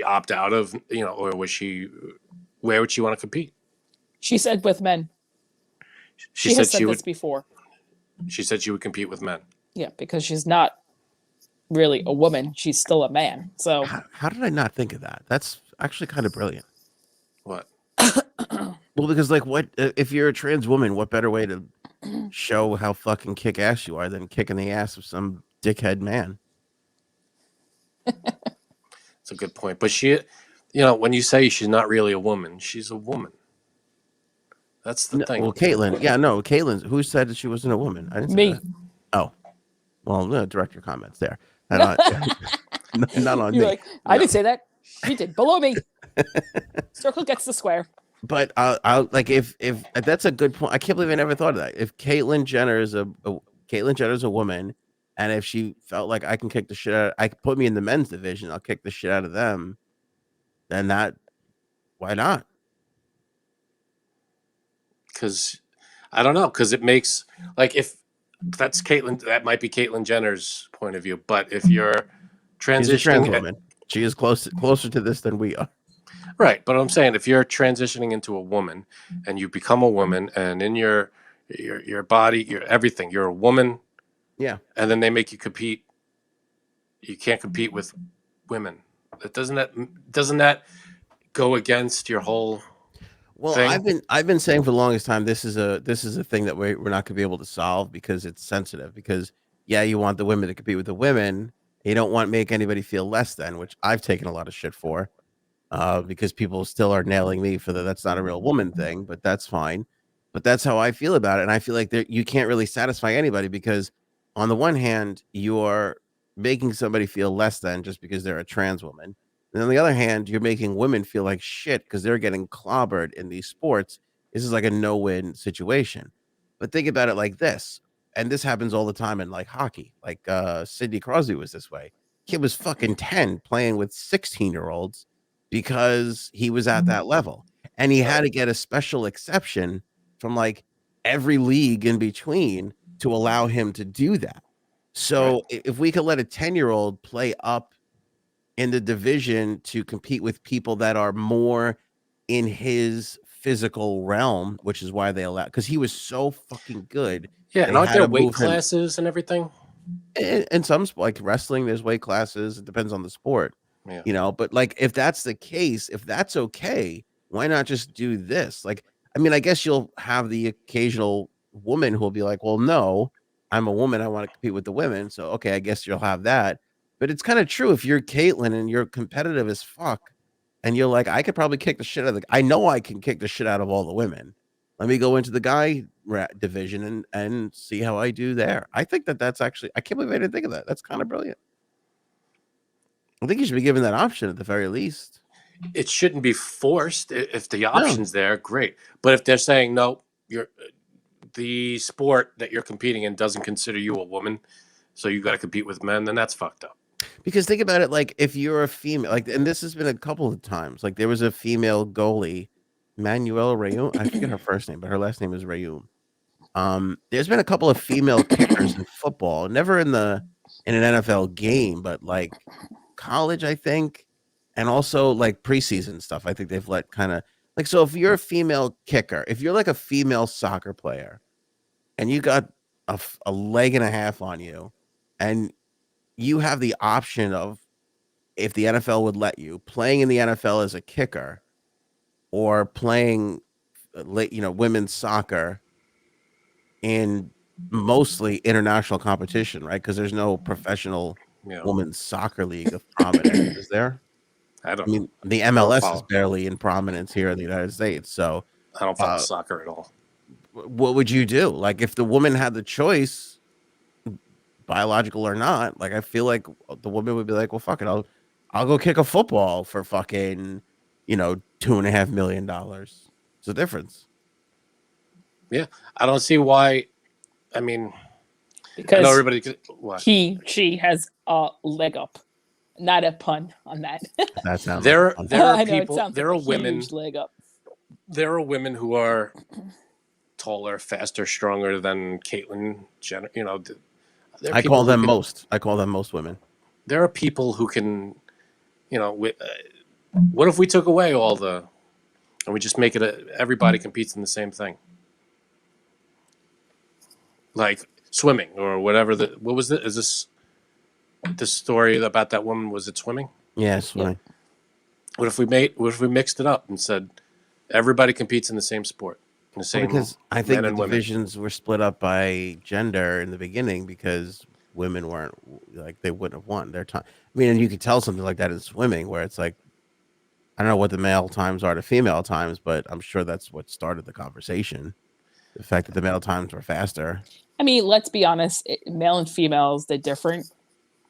opt out of? Or where would she want to compete? She said with men. She has said this before. She said she would compete with men. Yeah, because she's not really a woman. She's still a man. So how did I not think of that? That's actually kind of brilliant. What? Well, because what if you're a trans woman? What better way to show how fucking kick ass you are than kicking the ass of some dickhead man? That's a good point. But when you say she's not really a woman, she's a woman. That's the No, thing. well, Caitlyn. Yeah, no, Caitlyn. Who said that she wasn't a woman? I didn't say Me. that. Oh, well, no, direct your comments there. Not on You're me. like, I didn't say that. She did. Below me. Circle gets the square. But I'll like if that's a good point. I can't believe I never thought of that. If Caitlyn Jenner is Caitlyn Jenner is a woman, and if she felt like I can kick the shit out, I could put me in the men's division. I'll kick the shit out of them. Then why not? Because I don't know. Because it makes if that's Caitlyn, that might be Caitlyn Jenner's point of view. But if you're She's a trans transitioning, woman. She is closer to this than we are. right? But I'm saying if you're transitioning into a woman and you become a woman, and in your body, your everything, you're a woman. Yeah. And then they make you compete. You can't compete with women. Doesn't that go against your whole Well, thing? I've been saying for the longest time this is a thing that we're not going to be able to solve because it's sensitive. Because yeah, you want the women to compete with the women. You don't want to make anybody feel less than, which I've taken a lot of shit for. Because people still are nailing me for that's not a real woman thing, but that's fine. But that's how I feel about it, and I feel like you can't really satisfy anybody because, on the one hand, you're making somebody feel less than just because they're a trans woman, and on the other hand, you're making women feel like shit because they're getting clobbered in these sports. This is like a no-win situation. But think about it like this, and this happens all the time in like hockey. Like Sidney Crosby was this way. Kid was fucking 10 playing with 16-year-olds because he was at that level. And he had to get a special exception from like every league in between to allow him to do that. So if we could let a 10-year-old play up in the division to compete with people that are more in his physical realm, which is why they allow, because he was so fucking good. Yeah, They and aren't had there to weight move him. classes and everything? In some like wrestling, there's weight classes. It depends on the sport. Yeah. But like if that's the case, if that's okay, why not just do this? Like, I mean, I guess you'll have the occasional woman who'll be like, well, no, I'm a woman. I want to compete with the women. So, okay, I guess you'll have that. But it's kind of true if you're Caitlyn and you're competitive as fuck and you're like, I could probably kick the shit out of I know I can kick the shit out of all the women. Let me go into the guy division and see how I do there. I think that's actually, I can't believe I didn't think of that. That's kind of brilliant. I think you should be given that option at the very least. It shouldn't be forced. If the No. option's there, great. But if they're saying no, the sport that you're competing in doesn't consider you a woman, so you got to compete with men, then that's fucked up. Because think about it, like if you're a female, like, and this has been a couple of times, like there was a female goalie, Manuela Rayum. I forget her first name, but her last name is Rayum. There's been a couple of female kickers in football, never in an NFL game, but like college, I think, and also like preseason stuff. I think they've let kind of like, so if you're a female kicker, if you're like a female soccer player and you got a leg and a half on you and you have the option of, if the NFL would let you, playing in the NFL as a kicker or playing women's soccer in mostly international competition, right? Because there's no professional women's soccer league of prominence, is there? I don't. I mean, the MLS is barely in prominence here in the United States. So I don't follow soccer at all. What would you do? Like, if the woman had the choice, biological or not, like I feel like the woman would be like, well, fuck it, I'll go kick a football for fucking, $2.5 million. It's a difference. Yeah, I don't see why. I mean, because I know everybody. What? She has a leg up. Not a pun on that. That sounds. There are people. Know, there are women. Huge leg up. There are women who are taller, faster, stronger than Caitlyn Jenner. I call them most. I call them most women. There are people who can, what if we took away all and we just make it everybody competes in the same thing, like swimming or whatever. What was it? Is this story about that woman? Was it swimming? Yeah, swimming. Yeah. What if we mixed it up and said everybody competes in the same sport? Because I think the divisions were split up by gender in the beginning because women weren't like they wouldn't have won their time. I mean, and you could tell something like that in swimming, where it's like I don't know what the male times are to female times, but I'm sure that's what started the conversation. The fact that the male times were faster. I mean, let's be honest, male and females, they're different.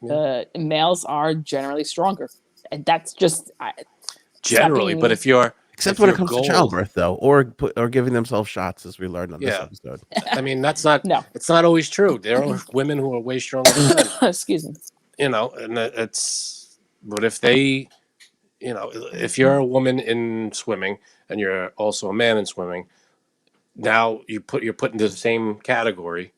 Yeah. Males are generally stronger. And that's just Generally, but if you're Except if when it your comes to goal, childbirth, though, or giving themselves shots, as we learned on this yeah, episode. I mean that's not no. it's not always true. There are women who are way stronger than men, Excuse me. and it's but if they, if you're a woman in swimming and you're also a man in swimming, now you're put into the same category.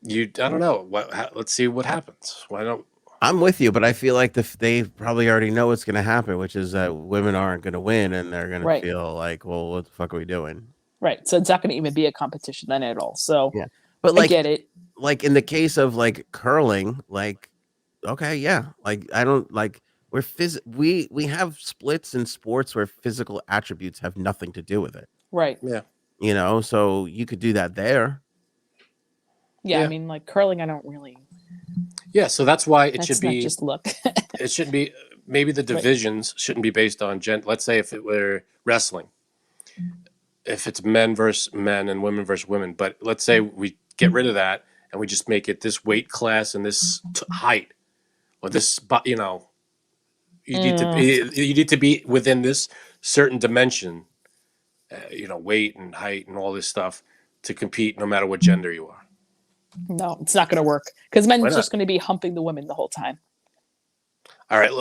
I don't know let's see what happens. Why don't I'm with you, but I feel like they probably already know what's going to happen, which is that women aren't going to win, and they're going to Right. feel like, well, what the fuck are we doing? Right. So it's not going to even be a competition then at all. So Yeah, but I like, get it. like in the case of like curling, like, okay, yeah, like I don't like we have splits in sports where physical attributes have nothing to do with it. Right. yeah So you could do that there. Yeah. Yeah. I mean, like curling, I don't really. yeah so that's why it That's should not be just look. it shouldn't be maybe the divisions shouldn't be based on let's say if it were wrestling, if it's men versus men and women versus women, but let's say we get rid of that and we just make it this weight class and this height or this you need to be within this certain dimension, weight and height and all this stuff to compete no matter what gender you are. No, it's not going to work because men Why are not? just going to be humping the women the whole time. All right,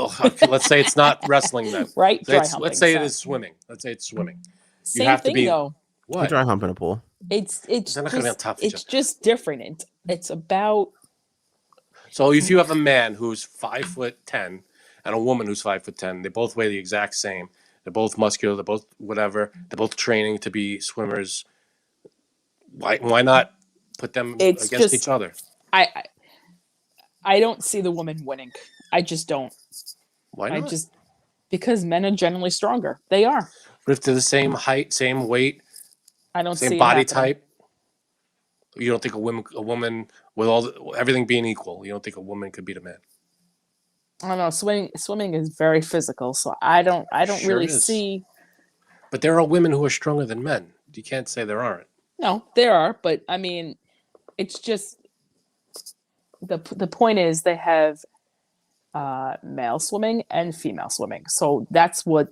let's say it's not wrestling then. Right? Dry humping. Let's say it is swimming. Let's say it's swimming. Same have to thing be- though. You What? dry hump in a pool. It's They're not gonna be on just, top of each it's just different. It's about So if you have a man who's 5'10" and a woman who's 5'10", they both weigh the exact same. They're both muscular. They're both whatever. They're both training to be swimmers. Why not put them It's against just- each other? I don't see the women winning. I just don't. Why not? Because men are generally stronger. They are. But if they're the same height, same weight, I don't see same it body happening. type, you don't think a woman with everything being equal, you don't think a woman could beat a man? I don't know. Swimming is very physical, so I don't Sure really is. see. But there are women who are stronger than men. You can't say there aren't. No, there are, but I mean, it's just the point is they have male swimming and female swimming, so that's what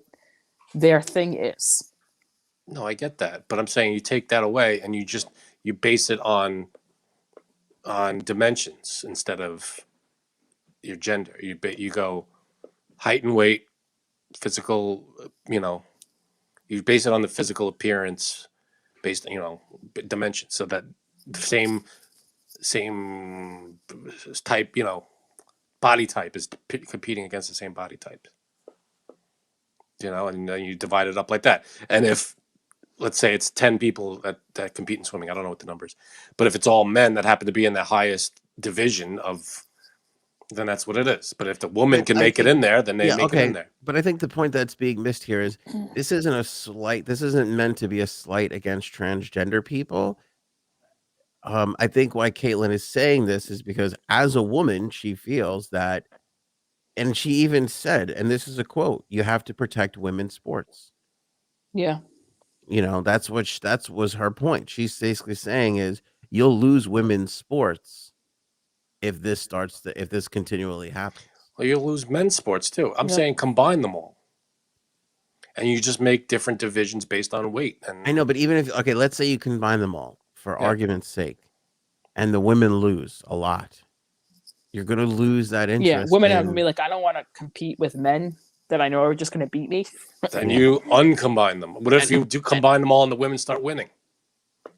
their thing is. No, I get that, but I'm saying you take that away and you base it on dimensions instead of your gender. You go height and weight, physical. You base it on the physical appearance based on dimensions, so that the same type body type is competing against the same body type. And then you divide it up like that. And if let's say it's 10 people that compete in swimming. I don't know what the numbers, but if it's all men that happen to be in the highest division then that's what it is. But if the woman can make it in there, then they make it in there. But I think the point that's being missed here is this isn't meant to be a slight against transgender people. I think why Caitlyn is saying this is because as a woman, she feels that, and she even said, and this is a quote, you have to protect women's sports. Yeah. That was her point. She's basically saying is you'll lose women's sports if this continually happens. Well, you'll lose men's sports too. I'm Yeah. saying combine them all, and you just make different divisions based on weight. And I know, but even if let's say you combine them all for argument's sake, and the women lose a lot, you're going to lose that interest. Yeah, women are going to be like, I don't want to compete with men that I know are just going to beat me. Then you uncombine them. What if you do combine them all and the women start winning?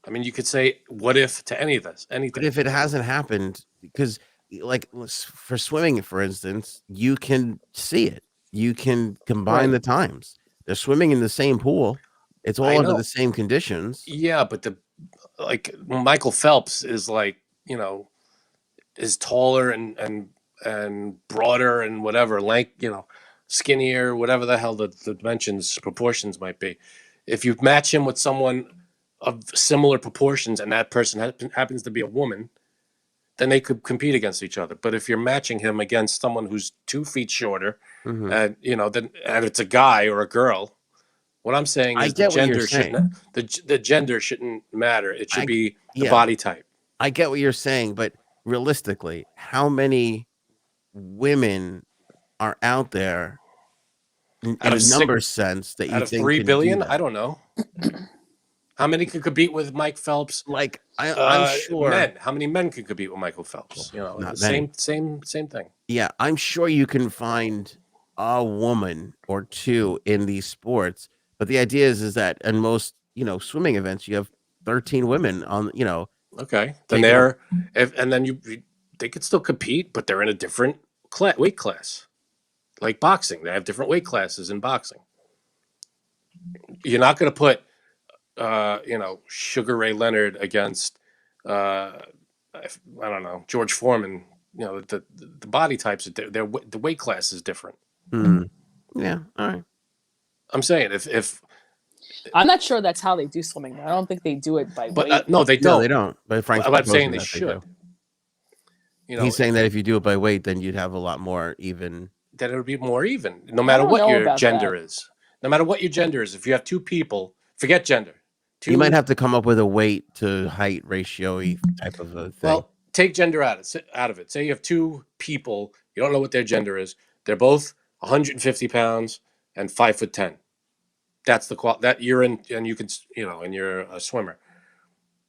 I mean, you could say, what if to anything. But if it hasn't happened, because like for swimming, for instance, you can see it. You can combine the times. They're swimming in the same pool. It's all under the same conditions. Yeah, but Michael Phelps is is taller and broader and whatever, skinnier, whatever the hell the dimensions, proportions might be. If you match him with someone of similar proportions and that person happens to be a woman, then they could compete against each other. But if you're matching him against someone who's 2 feet shorter, and then and it's a guy or a girl, what I'm saying I is the get what you're gender saying. shouldn't the gender shouldn't matter. It should be the yeah. body type. I get what you're saying, but realistically, how many women are out there in Out a of number sense that you Out of think 3 can do billion, that? I don't know. How many could compete with Mike Phelps? Like I'm sure Men. How many men could compete with Michael Phelps? not same many. same thing. Yeah, I'm sure you can find a woman or two in these sports, but the idea is that in most swimming events you have 13 women on Okay, then taking and then they could still compete, but they're in a different weight class. Like boxing, they have different weight classes in boxing. You're not going to put Sugar Ray Leonard against I don't know, George Foreman. The body types are the weight class is different. Yeah, all right. I'm saying if I'm not sure that's how they do swimming. I don't think they do it by weight. no, they don't. No, they don't. But Frank's I'm saying proposing they that should. do. He's saying that if you do it by weight, then you'd have a lot more even. That it would be more even, no matter what your gender is. No matter what your gender is, if you have 2 people, forget gender. You might have to come up with a weight to height ratio type of a thing. Well, take gender out of it. Say you have 2 people, you don't know what their gender is. They're both 150 pounds and 5'10". That's the that you're in, and you can, and you're a swimmer.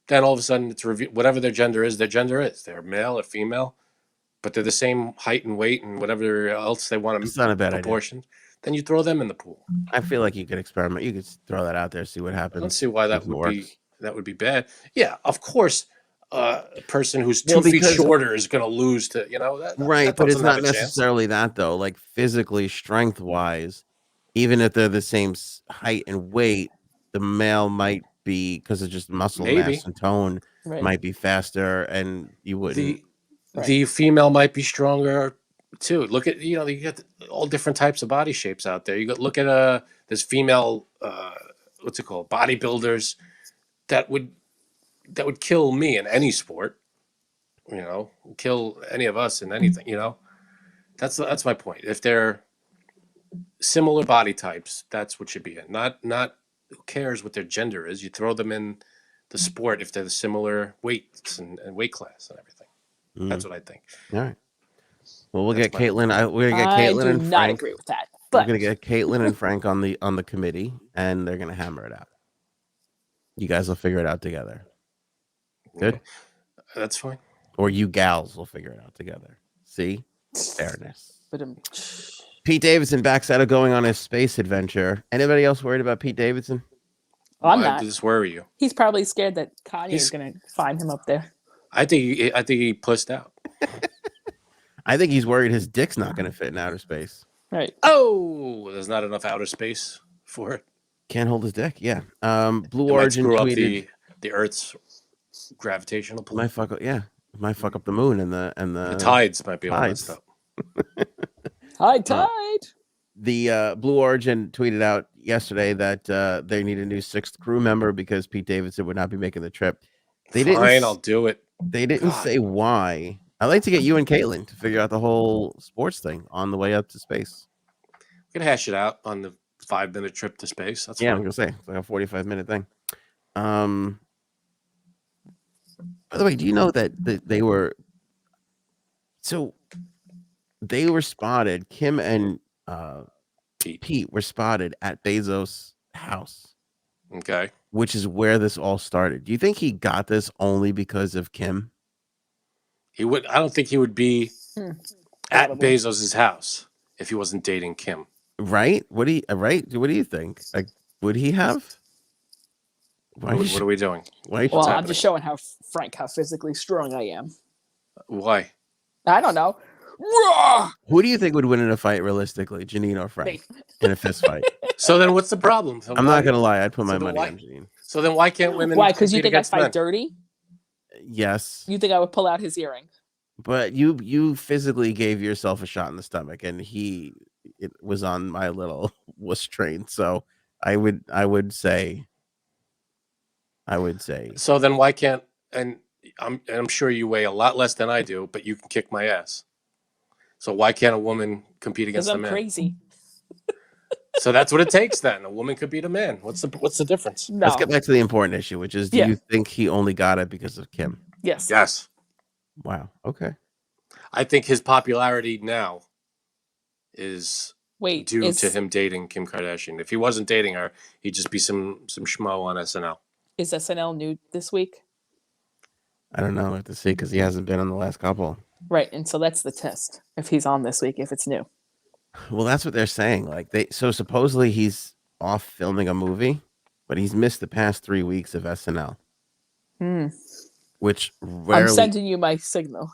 Then all of a sudden, it's whatever their gender is. Their gender is. They're male or female, but they're the same height and weight and whatever else they want to. It's not a bad proportion. idea. Then you throw them in the pool. I feel like you could experiment. You could throw that out there, see what happens. I don't see why that would be bad. Yeah, of course, a person who's 2 feet shorter is going to lose to that. Right, that but it's not chance. necessarily that though. Like physically, strength wise, even if they're the same height and weight, the male might be, because of just muscle mass and tone, might be faster, and you wouldn't. The female might be stronger too. Look at you get all different types of body shapes out there. You look at this female what's it called, bodybuilders that would kill me in any sport. Kill any of us in anything. That's my point. If they're similar body types, that's what should be in. Not who cares what their gender is. You throw them in the sport if they're the similar weights and weight class and everything. That's what I think. All right. Well, we'll get Caitlyn. We're gonna get Caitlyn and Frank. I do not agree with that. But we're gonna get Caitlyn and Frank on the committee, and they're gonna hammer it out. You guys will figure it out together. Good. That's fine. Or you gals will figure it out together. See, fairness. Pete Davidson backs out of going on his space adventure. Anybody else worried about Pete Davidson? I'm not. Why does this worry you? He's probably scared that Kanye is going to find him up there. I think he pussed out. I think he's worried his dick's not going to fit in outer space. Right. Oh, there's not enough outer space for it. Can't hold his dick. Yeah. Blue Origin tweeted the Earth's gravitational pull. Might fuck up the moon and the tides might be all messed up. High tide. The Blue Origin tweeted out yesterday that they need a new 6th crew member because Pete Davidson would not be making the trip. Fine, I'll do it. They didn't say why. I'd like to get you and Caitlyn to figure out the whole sports thing on the way up to space. We can hash it out on the 5-minute trip to space. That's fine. I'm gonna say it's like a 45-minute thing. By the way, do you know that they were spotted? Kim and Pete were spotted at Bezos' house. Okay. Which is where this all started. Do you think he got this only because of Kim? I don't think he would be at Bezos' house if he wasn't dating Kim. Right? What do you think? Like, would he have? What are we doing? Well, I'm just showing how physically strong I am. Why? I don't know. Who do you think would win in a fight realistically, Janine or Frank, in a fist fight? So then what's the problem? I'm not going to lie. I'd put my money on Janine. So then why can't women? Why? Because you think I fight dirty? Yes. You think I would pull out his earring? But you physically gave yourself a shot in the stomach, and it was on my little wuss train. So I would say. So then why can't, and I'm sure you weigh a lot less than I do, but you can kick my ass. So why can't a woman compete Because against a I'm man? crazy. So that's what it takes then. A woman could beat a man. What's the difference? No. Let's get back to the important issue, which is, do Yeah. you think he only got it because of Kim? Yes. Yes. Wow. Okay. I think his popularity now is Wait. due to him dating Kim Kardashian. If he wasn't dating her, he'd just be some schmo on SNL. Is SNL new this week? I don't know. I have to see because he hasn't been on the last couple. Right. And so that's the test. If he's on this week, if it's new. Well, that's what they're saying. Like so supposedly he's off filming a movie, but he's missed the past 3 weeks of SNL, which I'm rarely, sending you my signal.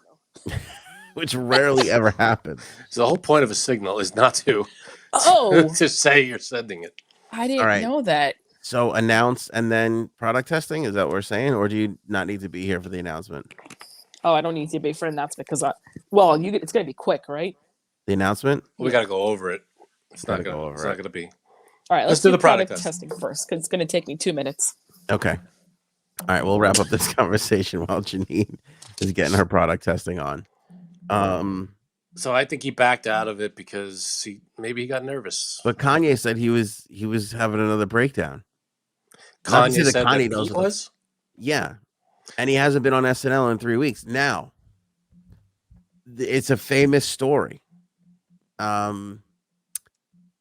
which rarely ever happens. So the whole point of a signal is not to Oh, to say you're sending it. I didn't All right. know that. So announce and then product testing. Is that what we're saying, or do you not need to be here for the announcement? Oh, I don't need to be for an announcement because it's going to be quick, right? The announcement. We got to go over it. It's not Gotta gonna. go over It's it. not gonna be. All right, Let's let's do do the product testing first because it's going to take me 2 minutes. Okay. All right. We'll wrap up this conversation while Janine is getting her product testing on. So I think he backed out of it because maybe he got nervous. But Kanye said he was having another breakdown. Not to say Kanye that said Kanye that knows he what the- was. Yeah, and he hasn't been on SNL in 3 weeks. Now, it's a famous story. And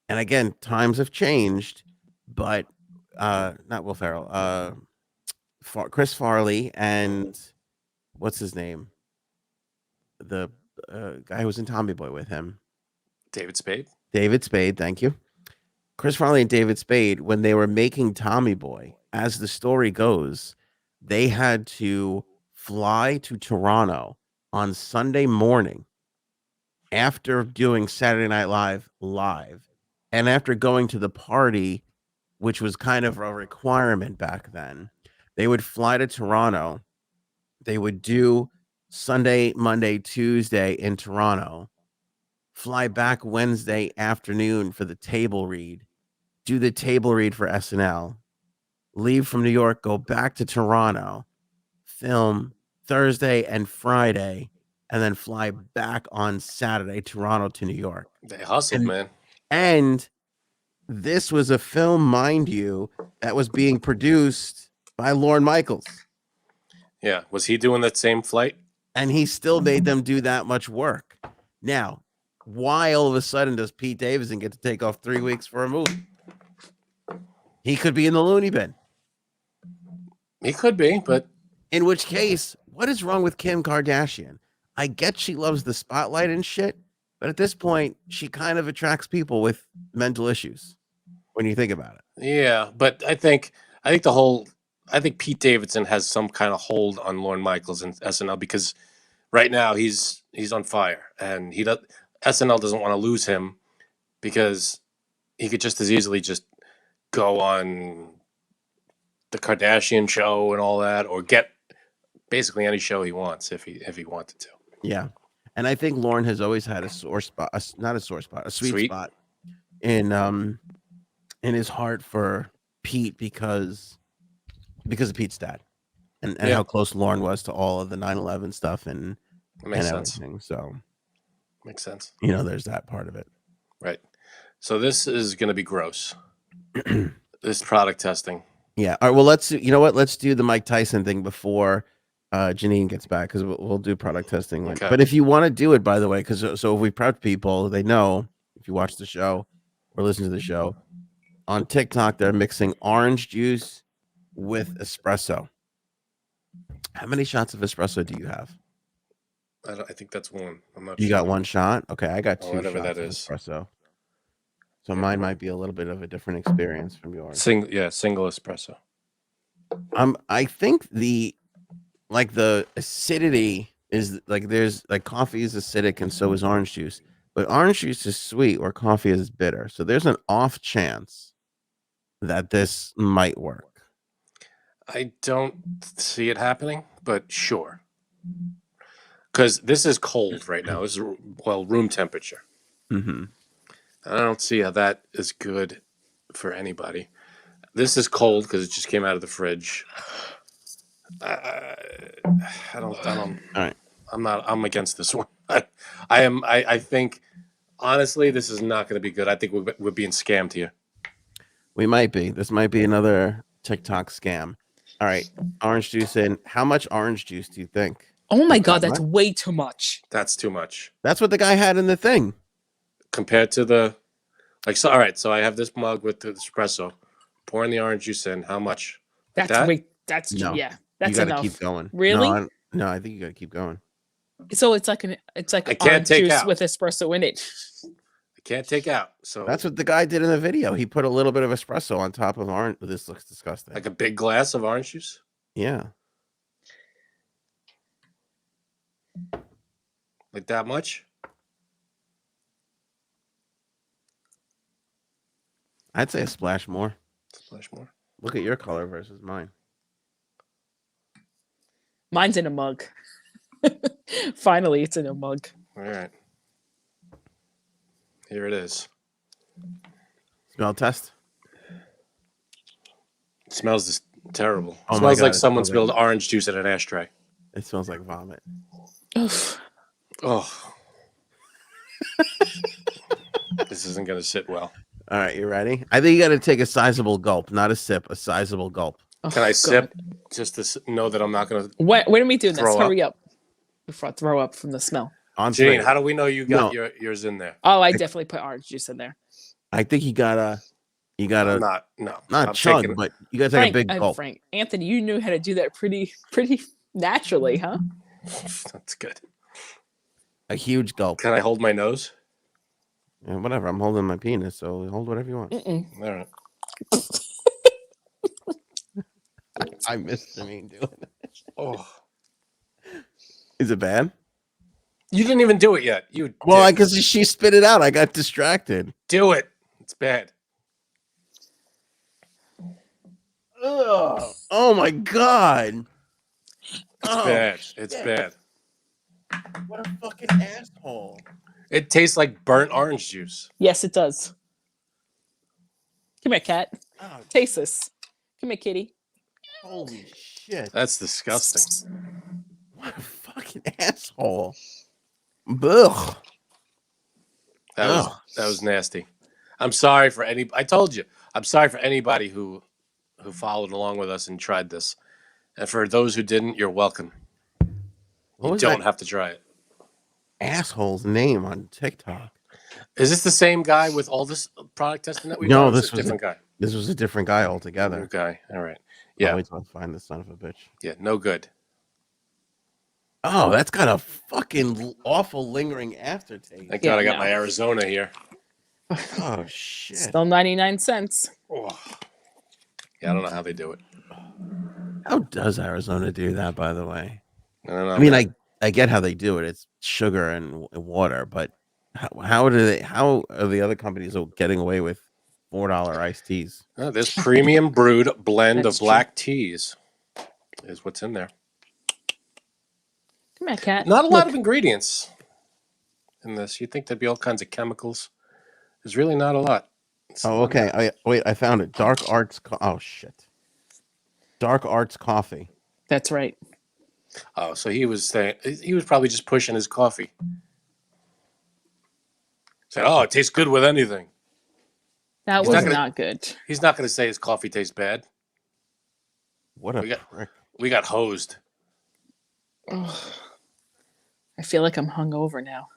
again, times have changed, but not Will Ferrell, Chris Farley and what's his name? The guy who was in Tommy Boy with him. David Spade. David Spade, thank you. Chris Farley and David Spade, when they were making Tommy Boy, as the story goes, they had to fly to Toronto on Sunday morning after doing Saturday Night live, and after going to the party, which was kind of a requirement back then. They would fly to Toronto. They would do Sunday, Monday, Tuesday in Toronto, fly back Wednesday afternoon for the table read, do the table read for SNL, leave from New York, go back to Toronto, film Thursday and Friday, and then fly back on Saturday, Toronto to New York. They hustled, man. And this was a film, mind you, that was being produced by Lorne Michaels. Yeah. Was he doing that same flight? And he still made them do that much work. Now, why all of a sudden does Pete Davidson get to take off 3 weeks for a movie? He could be in the loony bin. He could be, but in which case, what is wrong with Kim Kardashian? I get she loves the spotlight and shit, but at this point, she kind of attracts people with mental issues when you think about it. Yeah, but I think Pete Davidson has some kind of hold on Lorne Michaels and SNL because right now he's on fire, and SNL doesn't want to lose him because he could just as easily just go on the Kardashian show and all that, or get basically any show he wants if he wanted to. Yeah, and I think Lorne has always had a sore spot, a sweet spot in his heart for Pete because of Pete's dad and how close Lorne was to all of the 9/11 stuff and everything. So makes sense. There's that part of it. Right. So this is going to be gross. This product testing. Yeah. All right. Well, let's do the Mike Tyson thing before Janine gets back because we'll do product testing. Okay. But if you want to do it, by the way, because if we prep people, they know if you watch the show or listen to the show on TikTok, they're mixing orange juice with espresso. How many shots of espresso do you have? I think that's one. I'm not. You got one shot? Okay, I got 2 whatever shots that of is. espresso. So mine might be a little bit of a different experience from yours. Single espresso. I think the acidity is there's coffee is acidic and so is orange juice, but orange juice is sweet or coffee is bitter. So there's an off chance that this might work. I don't see it happening, but sure. Because this is cold right now. This is room temperature. Mm-hmm. I don't see how that is good for anybody. This is cold because it just came out of the fridge. I don't. All right. I'm against this one. I think honestly, this is not going to be good. I think we're being scammed here. We might be. This might be another TikTok scam. All right. Orange juice in. How much orange juice do you think? Oh my Is god, that that's much? way too much. That's too much That's what the guy had in the thing. compared to the So all right, so I have this mug with the espresso. Pouring the orange juice in. How much? That's That? way. That's No. yeah. You That's got to enough. keep going. Really? No, I think you got to keep going. So it's like I can't orange take juice out. with espresso in it. I can't take out. So That's what the guy did in the video. He put a little bit of espresso on top of orange. This looks disgusting. like a big glass of orange juice. Yeah. Like that much? I'd say a splash more. Splash more. Look at your color versus mine. Mine's in a mug. Finally, it's in a mug. All right. Here it is. Smell test. It smells just terrible. Oh It my smells God, like it someone smells like- spilled orange juice in an ashtray. It smells like vomit. Oof. Oh. This isn't going to sit well. All right, you ready? I think you got to take a sizable gulp, not a sip, a sizable gulp. Oh, Can I God. sip just to know that I'm not going to... When are we doing this? Throw Hurry up. Before I throw up from the smell. On Janine, three. how do we know you got No. yours in there? Oh, I definitely put orange juice in there. I think you gotta I'm not I'm chug, taking- but you gotta take a big gulp. Frank, Anthony, you knew how to do that pretty naturally, huh? That's good. A huge gulp. Can I hold my nose? Yeah, whatever. I'm holding my penis, so hold whatever you want. Mm-mm. All right. I missed Janine doing it. Oh. Is it bad? You didn't even do it yet. You Well, dick. because she spit it out. I got distracted. Do it. It's bad. Ugh. Oh my god. It's Oh, bad. It's bad. what a fucking asshole. It tastes like burnt orange juice. Yes, it does. Come here, cat. Oh, Taste this. Come here, kitty. holy shit. That's disgusting. What a fucking asshole. Ugh. That was nasty. I'm sorry for I told you. I'm sorry for anybody who followed along with us and tried this. And for those who didn't, you're welcome. What You was don't that have to try it. asshole's name on TikTok? Is this the same guy with all this product testing that we No, done, or is this it a was different guy. This was a different guy New altogether. guy. All right. Yeah. Yeah. Wait till I find this son of a bitch. Yeah. No good. Oh, that's got a fucking awful lingering aftertaste. Thank God I got no. my Arizona here. Oh shit. Still 99 cents. Oh. Yeah, I don't know how they do it. How does Arizona do that, by the way? I don't know. I mean, I get how they do it. It's sugar and water, but how are the other companies getting away with $4 iced teas? Oh, this premium brewed blend That's of black teas is what's in there. Come here, cat. Not a lot Look. of ingredients in this. You'd think there'd be all kinds of chemicals. There's really not a lot. It's Oh, okay. I found it. Dark Arts. Oh shit. Dark Arts coffee. That's right. Oh, so he was probably just pushing his coffee. Said, "Oh, it tastes good with anything." That He's was not gonna- not good. He's not going to say his coffee tastes bad. What a We got- prick. We got hosed. Ugh. I feel like I'm hungover now.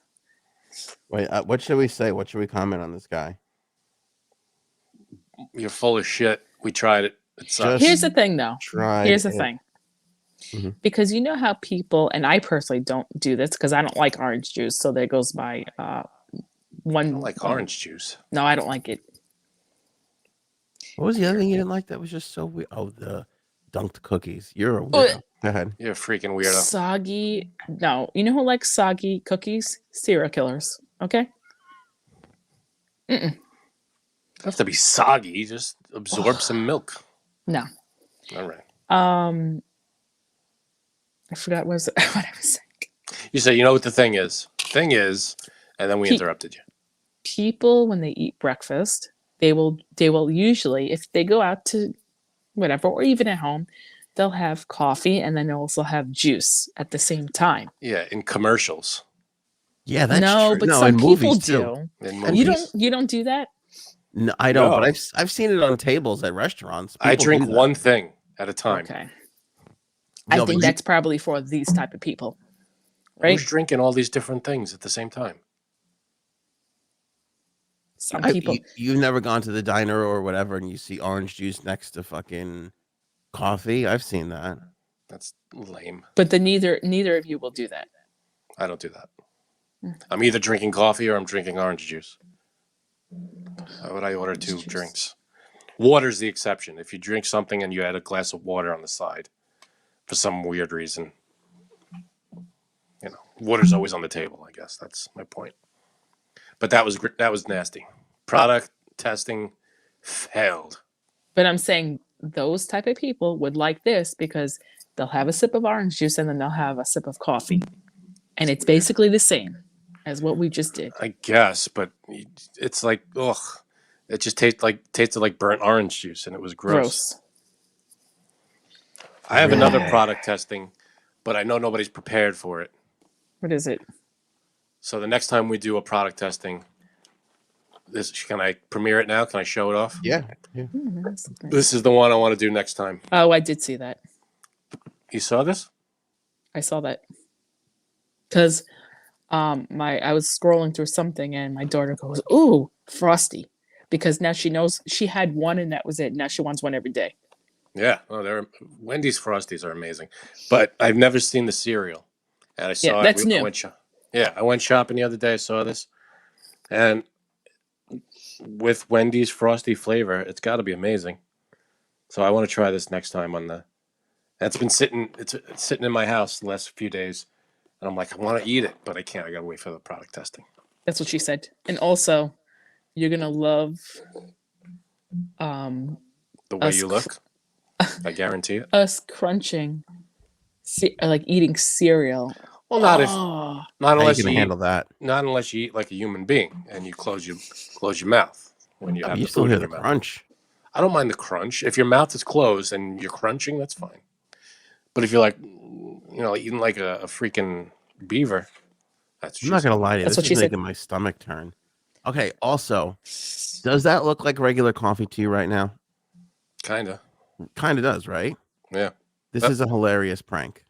Wait, what should we say? What should we comment on this guy? You're full of shit. We tried it. It sucks. Just- Here's the thing, though. Try. Here's the it. thing. Mhm. Because you know how people, and I personally don't do this because I don't like orange juice. So there goes my one. I don't like orange juice. No, I don't like it. What was the other thing you didn't like that was just so weird? Oh, the dunked cookies. You're a weirdo. Go ahead. You're a freaking weirdo. Soggy. No, you know who likes soggy cookies? Serial killers. Okay. Mm-mm. Don't have to be soggy. Just absorb some milk. No. All right. I forgot what I was saying. You say, you know what the thing is? Thing is, and then we Pe- interrupted you. People, when they eat breakfast, they will usually, if they go out to whatever, or even at home, they'll have coffee and then they'll also have juice at the same time. Yeah, in commercials. Yeah, that's No, true. but No, some in people movies too. do. In And movies. You don't do that? No, I don't. No. But I've seen it on tables at restaurants. I People drink do that. one thing at a time. Okay. No, I but think you- that's probably for these type of people. Right? Who's drinking all these different things at the same time? Some people. You've never gone to the diner or whatever, and you see orange juice next to fucking coffee. I've seen that. That's lame. But then neither of you will do that. I don't do that. I'm either drinking coffee or I'm drinking orange juice. Why would I order two Juice. drinks? Water's the exception. If you drink something and you add a glass of water on the side for some weird reason, water's always on the table, I guess. That's my point. But that was nasty. Product testing failed. But I'm saying those type of people would like this because they'll have a sip of orange juice and then they'll have a sip of coffee. And it's basically the same as what we just did. I guess, but it's like, ugh. It just tasted like burnt orange juice, and it was gross. I have another product testing, but I know nobody's prepared for it. What is it? So the next time we do a product testing, can I premiere it now? Can I show it off? Yeah. This is the one I want to do next time. Oh, I did see that. You saw this? I saw that. Because I was scrolling through something and my daughter goes, "Ooh, Frosty." Because now she knows she had one and that was it. Now she wants one every day. Yeah. Oh, Wendy's Frosties are amazing. But I've never seen the cereal. And I saw that's it. new. I went shopping the other day. I saw this. And with Wendy's Frosty flavor, it's got to be amazing. So I want to try this next time that's been sitting in my house the last few days. And I'm like, I want to eat it, but I can't. I got to wait for the product testing. That's what she said. And also, you're going to love The way you look, I guarantee it. us crunching, like eating cereal. Well, not Oh, unless you can handle that. Not unless you eat like a human being and you close your mouth when you have You the still food hear in the your mouth. crunch. I don't mind the crunch. If your mouth is closed and you're crunching, that's fine. But if you're like, eating like a freaking beaver, that's. I'm not gonna lie to you. That's This what she is said. making my stomach turn. Okay. Also, does that look like regular coffee to you right now? Kinda. Kind of does, right? Yeah. This is a hilarious prank.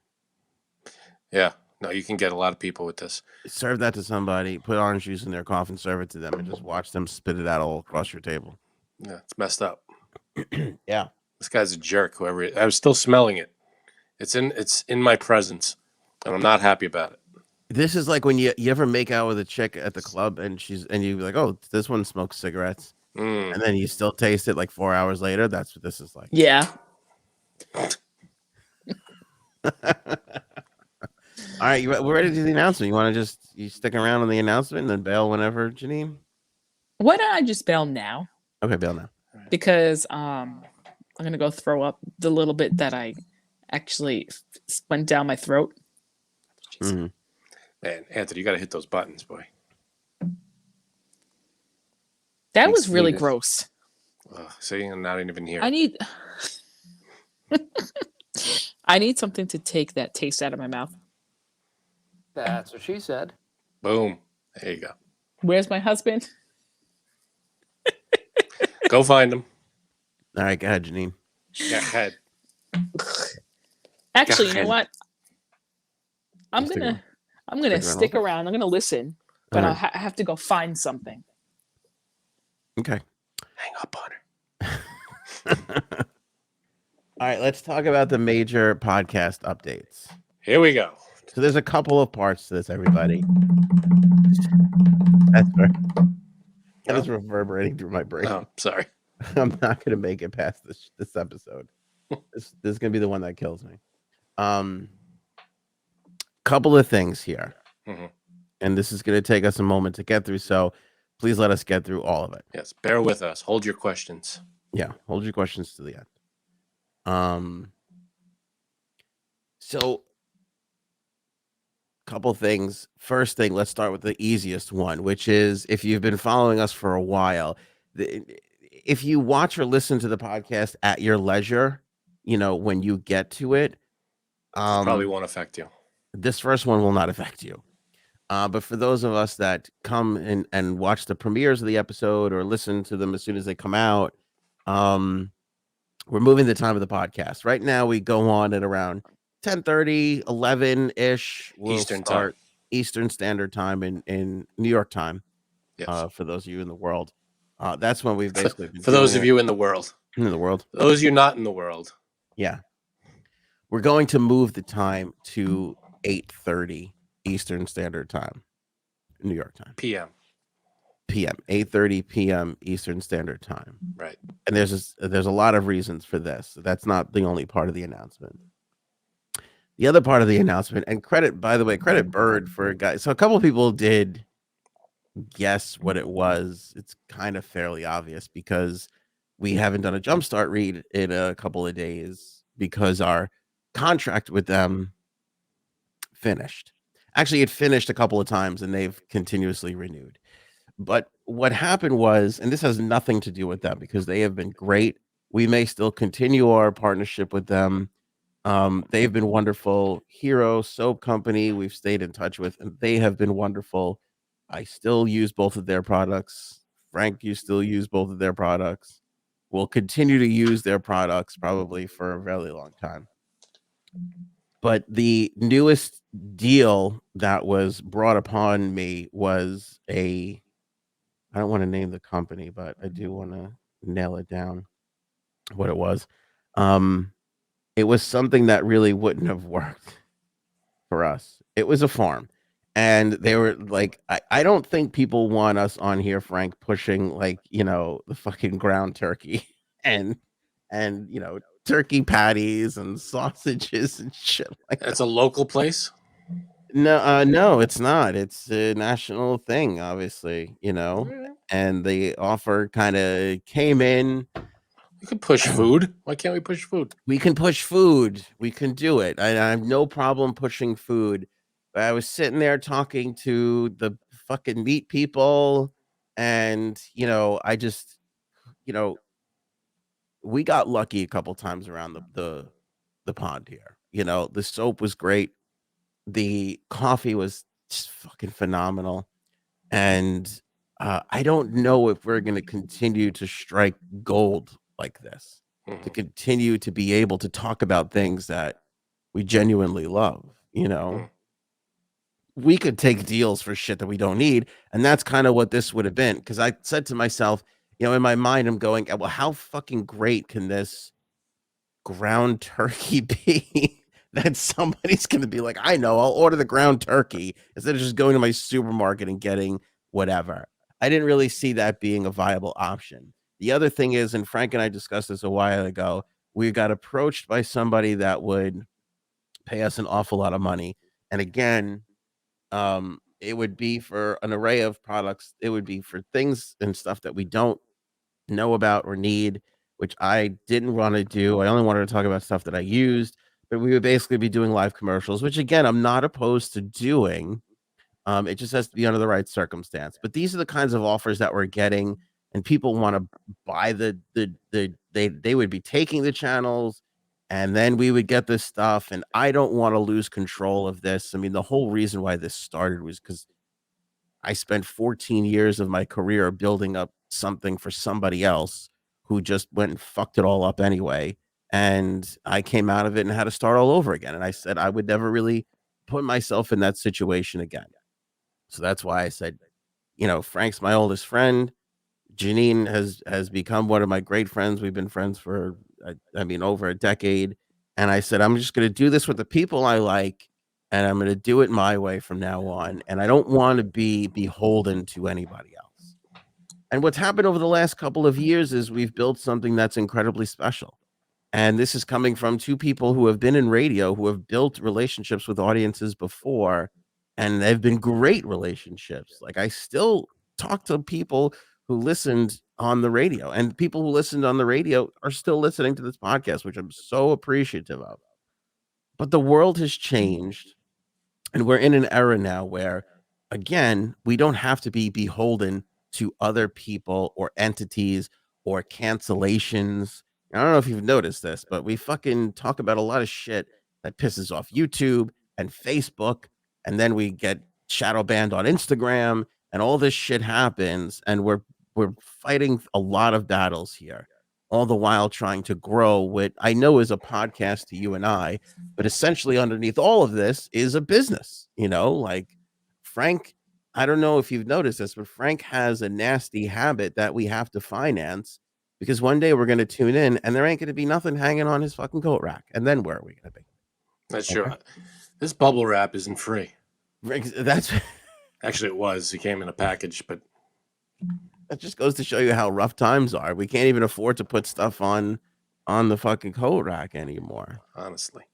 Yeah. No, you can get a lot of people with this. Serve that to somebody, put orange juice in their coffee, and serve it to them, and just watch them spit it out all across your table. Yeah, it's messed up. Yeah. This guy's a jerk. I was still smelling it. It's in my presence, and I'm not happy about it. This is like when you ever make out with a chick at the club, and you're like, oh, this one smokes cigarettes, and then you still taste it like 4 hours later. That's what this is like. yeah. All right, we're ready to do the announcement. You want to you stick around on the announcement and then bail whenever, Janine? Why don't I just bail now? Okay, bail now. Because I'm going to go throw up the little bit that I actually went down my throat. Mhm. Man, Anthony, you got to hit those buttons, boy. That Thanks, was really Venus. gross. See, I'm not even here. I need I need something to take that taste out of my mouth. That's what she said. Boom. There you go. Where's my husband? Go find him. All right, go ahead, Janine. Go ahead. Actually, you ahead. know what? I'm Stick gonna stick around. around. I'm gonna listen, but All right. I have to go find something. Okay. Hang up on her. All right, let's talk about the major podcast updates. Here we go. So there's a couple of parts to this, everybody. That is reverberating through my brain. Oh, sorry. I'm not going to make it past this episode. This is going to be the one that kills me. Couple of things here. Mhm. And this is going to take us a moment to get through, so please let us get through all of it. Yes, bear with us. Hold your questions. Yeah, hold your questions to the end. So couple things. First thing, let's start with the easiest one, which is if you've been following us for a while, if you watch or listen to the podcast at your leisure, when you get to it, Probably won't affect you. this first one will not affect you. But for those of us that come and watch the premieres of the episode or listen to them as soon as they come out, we're moving the time of the podcast. Right now, we go on at around 10:30, 11-ish. We'll Eastern start time. Eastern Standard Time in New York time. Yes. For those of you in the world, that's when we've basically been For those doing of it you in the world. in the world. Those of you not in the world. Yeah, we're going to move the time to 8:30 Eastern Standard Time, New York time. PM. 8:30 p.m. Eastern Standard Time. Right. And there's a lot of reasons for this. That's not the only part of the announcement. The other part of the announcement, and credit Bird for a guy. So a couple of people did guess what it was. It's kind of fairly obvious because we haven't done a jumpstart read in a couple of days because our contract with them finished. Actually, it finished a couple of times and they've continuously renewed. But what happened was, and this has nothing to do with them because they have been great. We may still continue our partnership with them. They've been wonderful. Hero Soap Company, we've stayed in touch with, and they have been wonderful. I still use both of their products. Frank, you still use both of their products. We'll continue to use their products probably for a very long time. But the newest deal that was brought upon me was I don't want to name the company, but I do want to nail it down what it was. It was something that really wouldn't have worked for us. It was a farm. And they were like, I don't think people want us on here, Frank, pushing the fucking ground turkey and turkey patties and sausages and shit like that. That's a local place? No, it's not. It's a national thing, obviously, and the offer kind of came in. You can push food. Why can't we push food? We can push food. We can do it. I have no problem pushing food. But I was sitting there talking to the fucking meat people, and I just, we got lucky a couple times around the pond here. The soap was great. The coffee was just fucking phenomenal. And I don't know if we're going to continue to strike gold like this, to continue to be able to talk about things that we genuinely love. We could take deals for shit that we don't need. And that's kind of what this would have been. Because I said to myself, in my mind, I'm going, well, how fucking great can this ground turkey be that somebody's going to be like, I know, I'll order the ground turkey instead of just going to my supermarket and getting whatever. I didn't really see that being a viable option. The other thing is, and Frank and I discussed this a while ago, we got approached by somebody that would pay us an awful lot of money. And again, it would be for an array of products. It would be for things and stuff that we don't know about or need, which I didn't want to do. I only wanted to talk about stuff that I used, but we would basically be doing live commercials, which again, I'm not opposed to doing. It just has to be under the right circumstance. But these are the kinds of offers that we're getting, and people want to buy they would be taking the channels, and then we would get this stuff. And I don't want to lose control of this. I mean, the whole reason why this started was because I spent 14 years of my career building up something for somebody else who just went and fucked it all up anyway. And I came out of it and had to start all over again. And I said I would never really put myself in that situation again. So that's why I said, Frank's my oldest friend. Janine has become one of my great friends. We've been friends for, over a decade. And I said, I'm just going to do this with the people I like, and I'm going to do it my way from now on. And I don't want to be beholden to anybody else. And what's happened over the last couple of years is we've built something that's incredibly special. And this is coming from two people who have been in radio, who have built relationships with audiences before, and they've been great relationships. Like, I still talk to people who listened on the radio, and people who listened on the radio are still listening to this podcast, which I'm so appreciative of. But the world has changed, and we're in an era now where, again, we don't have to be beholden to other people or entities or cancellations I don't know if you've noticed this, but we fucking talk about a lot of shit that pisses off YouTube and Facebook, and then we get shadow banned on Instagram, and all this shit happens, and we're fighting a lot of battles here, all the while trying to grow what I know is a podcast to you and I, but essentially underneath all of this is a business, like Frank. I don't know if you've noticed this, but Frank has a nasty habit that we have to finance because one day we're going to tune in and there ain't going to be nothing hanging on his fucking coat rack. And then where are we going to be? That's true. This bubble wrap isn't free. That's Actually, it was. It came in a package, but that just goes to show you how rough times are. We can't even afford to put stuff on the fucking coat rack anymore. Honestly.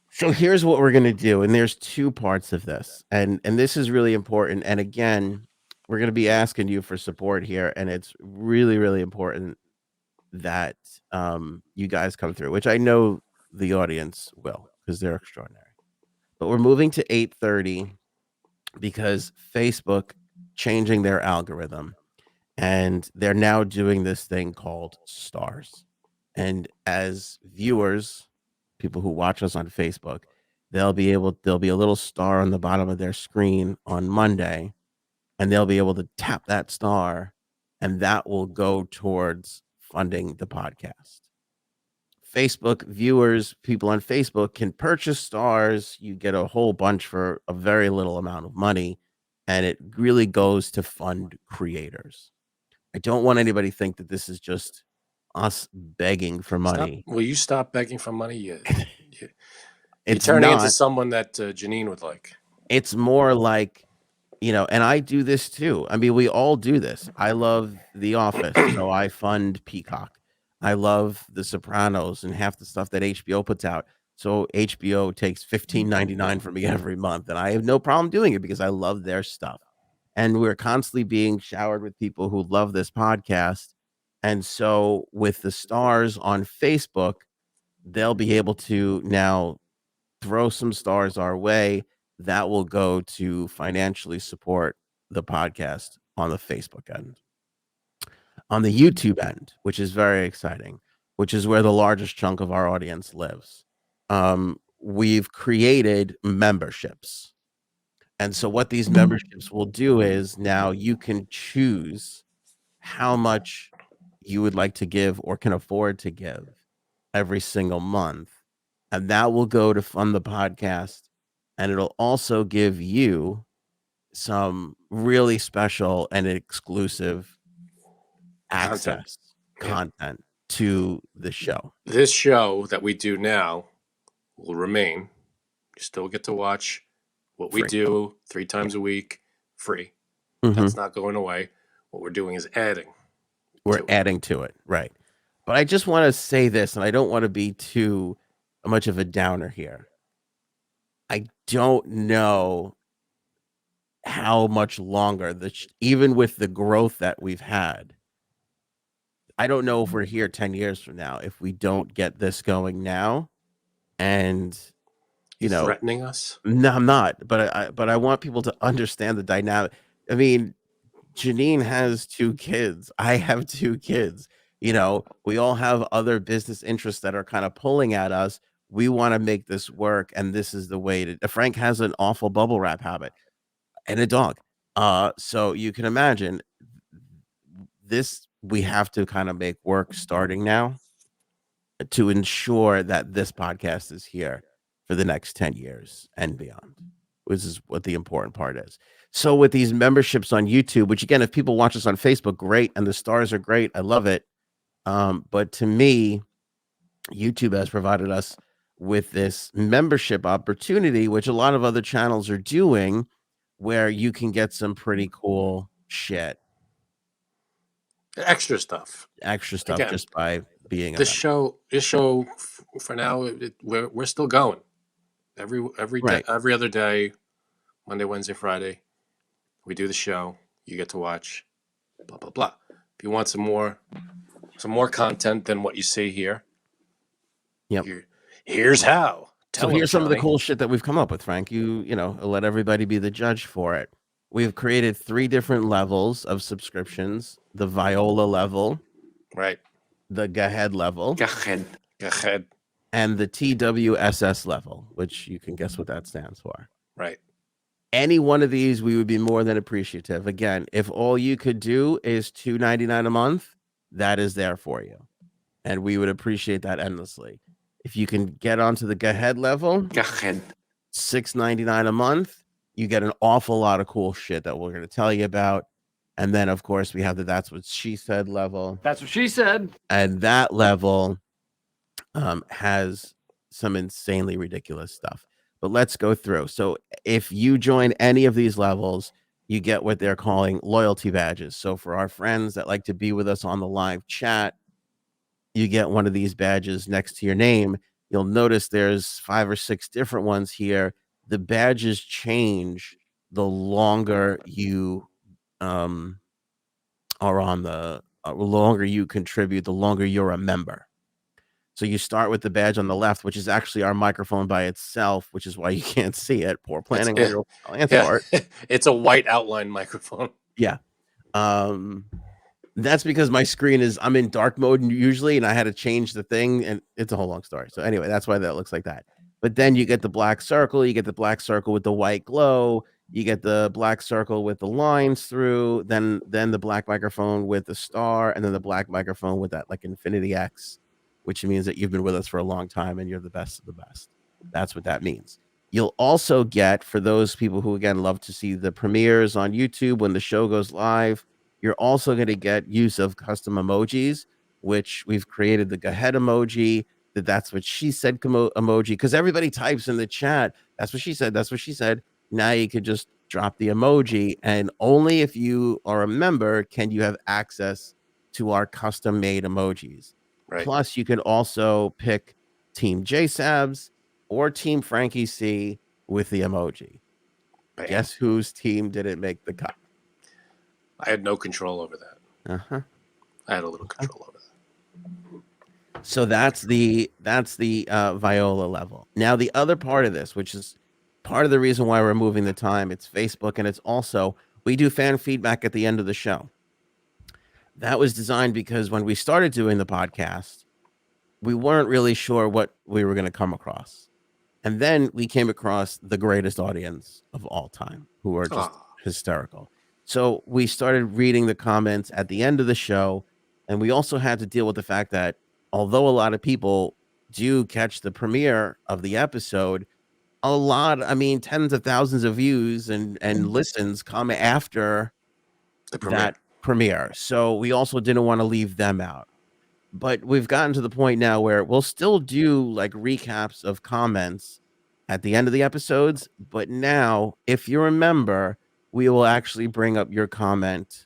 So here's what we're going to do. And there's two parts of this. And this is really important. And again, we're going to be asking you for support here. And it's really, really important that you guys come through, which I know the audience will because they're extraordinary. But we're moving to 8:30 because Facebook changing their algorithm. And they're now doing this thing called stars. And as viewers, people who watch us on Facebook, there'll be a little star on the bottom of their screen on Monday, and they'll be able to tap that star, and that will go towards funding the podcast. Facebook viewers, people on Facebook can purchase stars. You get a whole bunch for a very little amount of money, and it really goes to fund creators. I don't want anybody to think that this is just us begging for money. Will you stop begging for money? You're It's turning not into someone that Janine would like. It's more like, and I do this too. I mean, we all do this. I love The Office, so I fund Peacock. I love The Sopranos and half the stuff that HBO puts out. So HBO takes $15.99 from me every month, and I have no problem doing it because I love their stuff. And we're constantly being showered with people who love this podcast. And so with the stars on Facebook, they'll be able to now throw some stars our way that will go to financially support the podcast on the Facebook end. On the YouTube end, which is very exciting, which is where the largest chunk of our audience lives, we've created memberships. And so what these memberships will do is now you can choose how much you would like to give or can afford to give every single month. And that will go to fund the podcast. And it'll also give you some really special and exclusive access content to the show. This show that we do now will remain. You still get to watch what we do 3 times a week free. That's not going away. What we're doing is adding. We're adding to it. Right. But I just want to say this, and I don't want to be too much of a downer here. I don't know how much longer, even with the growth that we've had, I don't know if we're here 10 years from now if we don't get this going now. And threatening us? No, I'm not. But I want people to understand the dynamic. I mean, Janine has 2 kids. I have 2 kids. We all have other business interests that are kind of pulling at us. We want to make this work, and this is the way to. Frank has an awful bubble wrap habit and a dog. So you can imagine this. We have to kind of make work starting now to ensure that this podcast is here for the next 10 years and beyond, which is what the important part is. So with these memberships on YouTube, which again, if people watch us on Facebook, great. And the stars are great. I love it. But to me, YouTube has provided us with this membership opportunity, which a lot of other channels are doing, where you can get some pretty cool shit. Extra stuff Again, just by being this show for now, we're still going every day, every other day, Monday, Wednesday, Friday. We do the show. You get to watch. Blah blah blah. If you want some more content than what you see here, here's how. Here's some of the cool shit that we've come up with, Frank. Let everybody be the judge for it. We've created 3 different levels of subscriptions. The Viola level, right? the Gahead level, Go ahead. and the TWSS level, which you can guess what that stands for. Right. Any one of these, we would be more than appreciative. Again, if all you could do is $2.99 a month, that is there for you, and we would appreciate that endlessly. If you can get onto the Gahead level, Go ahead. $6.99 a month, you get an awful lot of cool shit that we're going to tell you about. And then, of course, we have the That's What She Said level. That's what she said. And that level has some insanely ridiculous stuff. But let's go through. So if you join any of these levels, you get what they're calling loyalty badges. So for our friends that like to be with us on the live chat, you get one of these badges next to your name. You'll notice there's 5 or 6 different ones here. The badges change the longer you are on the longer you contribute, the longer you're a member. So you start with the badge on the left, which is actually our microphone by itself, which is why you can't see it. Poor planning on your plans for it. It's a white outline microphone. Yeah. That's because my screen is, I'm in dark mode usually, and I had to change the thing, and it's a whole long story. So anyway, that's why that looks like that. But then you get the black circle, you get the black circle with the white glow, you get the black circle with the lines through, then the black microphone with the star, and then the black microphone with that like infinity X, which means that you've been with us for a long time and you're the best of the best. That's what that means. You'll also get, for those people who, again, love to see the premieres on YouTube when the show goes live, you're also going to get use of custom emojis, which we've created the Gahead emoji, That's What She Said emoji, because everybody types in the chat, that's what she said, that's what she said. Now you could just drop the emoji, and only if you are a member can you have access to our custom made emojis. Right. Plus, you can also pick Team JSabs or Team Frankie C with the emoji. Bam. Guess whose team didn't make the cut? I had no control over that. Uh-huh. I had a little control over that. So that's the Viola level. Now, the other part of this, which is part of the reason why we're moving the time, it's Facebook, and it's also, we do fan feedback at the end of the show. That was designed because when we started doing the podcast, we weren't really sure what we were going to come across. And then we came across the greatest audience of all time, who are just hysterical. So we started reading the comments at the end of the show, and we also had to deal with the fact that although a lot of people do catch the premiere of the episode, tens of thousands of views and listens come after that premiere. So we also didn't want to leave them out. But we've gotten to the point now where we'll still do like recaps of comments at the end of the episodes. But now, if you remember, we will actually bring up your comment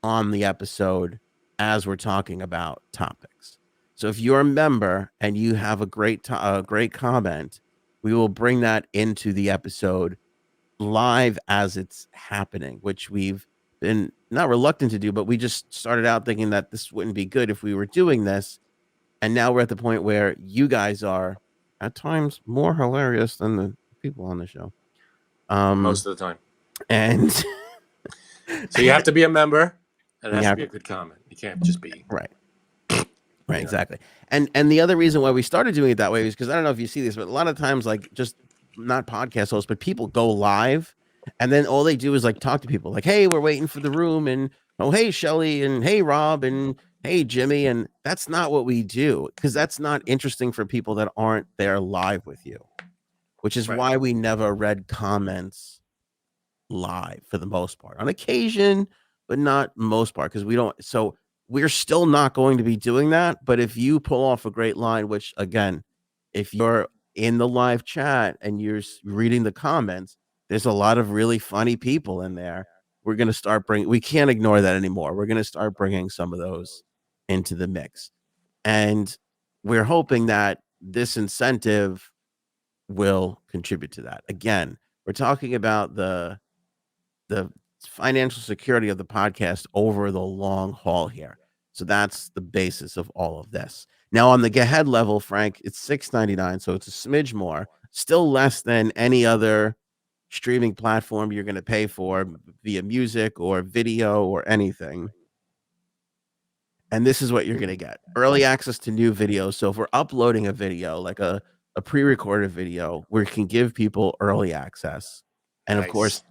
on the episode as we're talking about topics. So if you're a member and you have a great comment, we will bring that into the episode live as it's happening, which we've been not reluctant to do, but we just started out thinking that this wouldn't be good if we were doing this. And now we're at the point where you guys are at times more hilarious than the people on the show. Most of the time. And so you have to be a member, and it has to be a good comment. You can't just be right. Right, exactly. And the other reason why we started doing it that way is because I don't know if you see this, but a lot of times, like, just not podcast hosts, but people go live, and then all they do is like talk to people, like, "Hey, we're waiting for the room," and "Oh, hey, Shelly," and "Hey, Rob," and "Hey, Jimmy," and that's not what we do, because that's not interesting for people that aren't there live with you, which is why we never read comments live for the most part. On occasion, but not most part, because we don't. So we're still not going to be doing that. But if you pull off a great line, which again, if you're in the live chat and you're reading the comments, there's a lot of really funny people in there. We're going to start we can't ignore that anymore. We're going to start bringing some of those into the mix. And we're hoping that this incentive will contribute to that. Again, we're talking about the financial security of the podcast over the long haul here. So that's the basis of all of this. Now on the Gahead level, Frank, it's $6.99, so it's a smidge more, still less than any other streaming platform you're going to pay for via music or video or anything. And this is what you're going to get: early access to new videos. So if we're uploading a video, like a pre-recorded video, we can give people early access. And of course,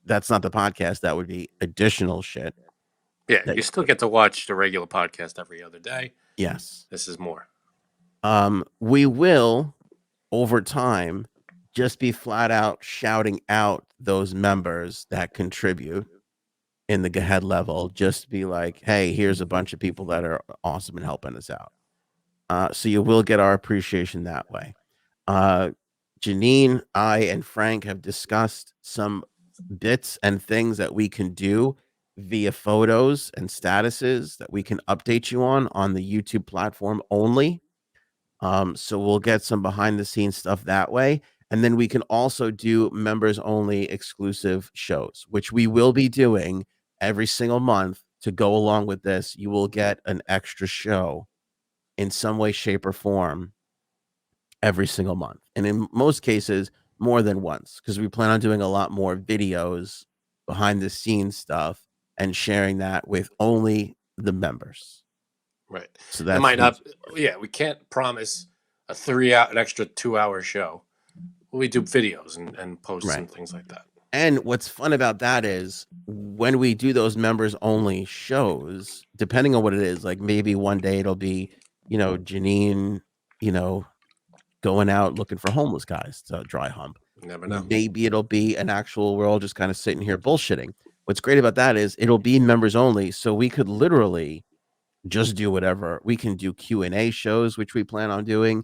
that's not the podcast. That would be additional shit. Yeah, you still get to watch the regular podcast every other day. Yes. This is more. We will, over time, just be flat out shouting out those members that contribute in the Gahead level. Just be like, hey, here's a bunch of people that are awesome and helping us out. So you will get our appreciation that way. Janine, I, and Frank have discussed some bits and things that we can do via photos and statuses that we can update you on the YouTube platform only. So we'll get some behind the scenes stuff that way. And then we can also do members only exclusive shows, which we will be doing every single month to go along with this. You will get an extra show in some way, shape, or form every single month. And in most cases, more than once, because we plan on doing a lot more videos, behind the scenes stuff, and sharing that with only the members. Right. So It that's might not. Yeah, we can't promise an extra 2-hour show. We do videos and posts and things like that. And what's fun about that is when we do those members only shows, depending on what it is, like maybe one day it'll be, Janine, going out looking for homeless guys to dry hump. You never know. Maybe it'll be an actual, we're all just kind of sitting here bullshitting. What's great about that is it'll be members only. So we could literally just do whatever. We can do Q&A shows, which we plan on doing.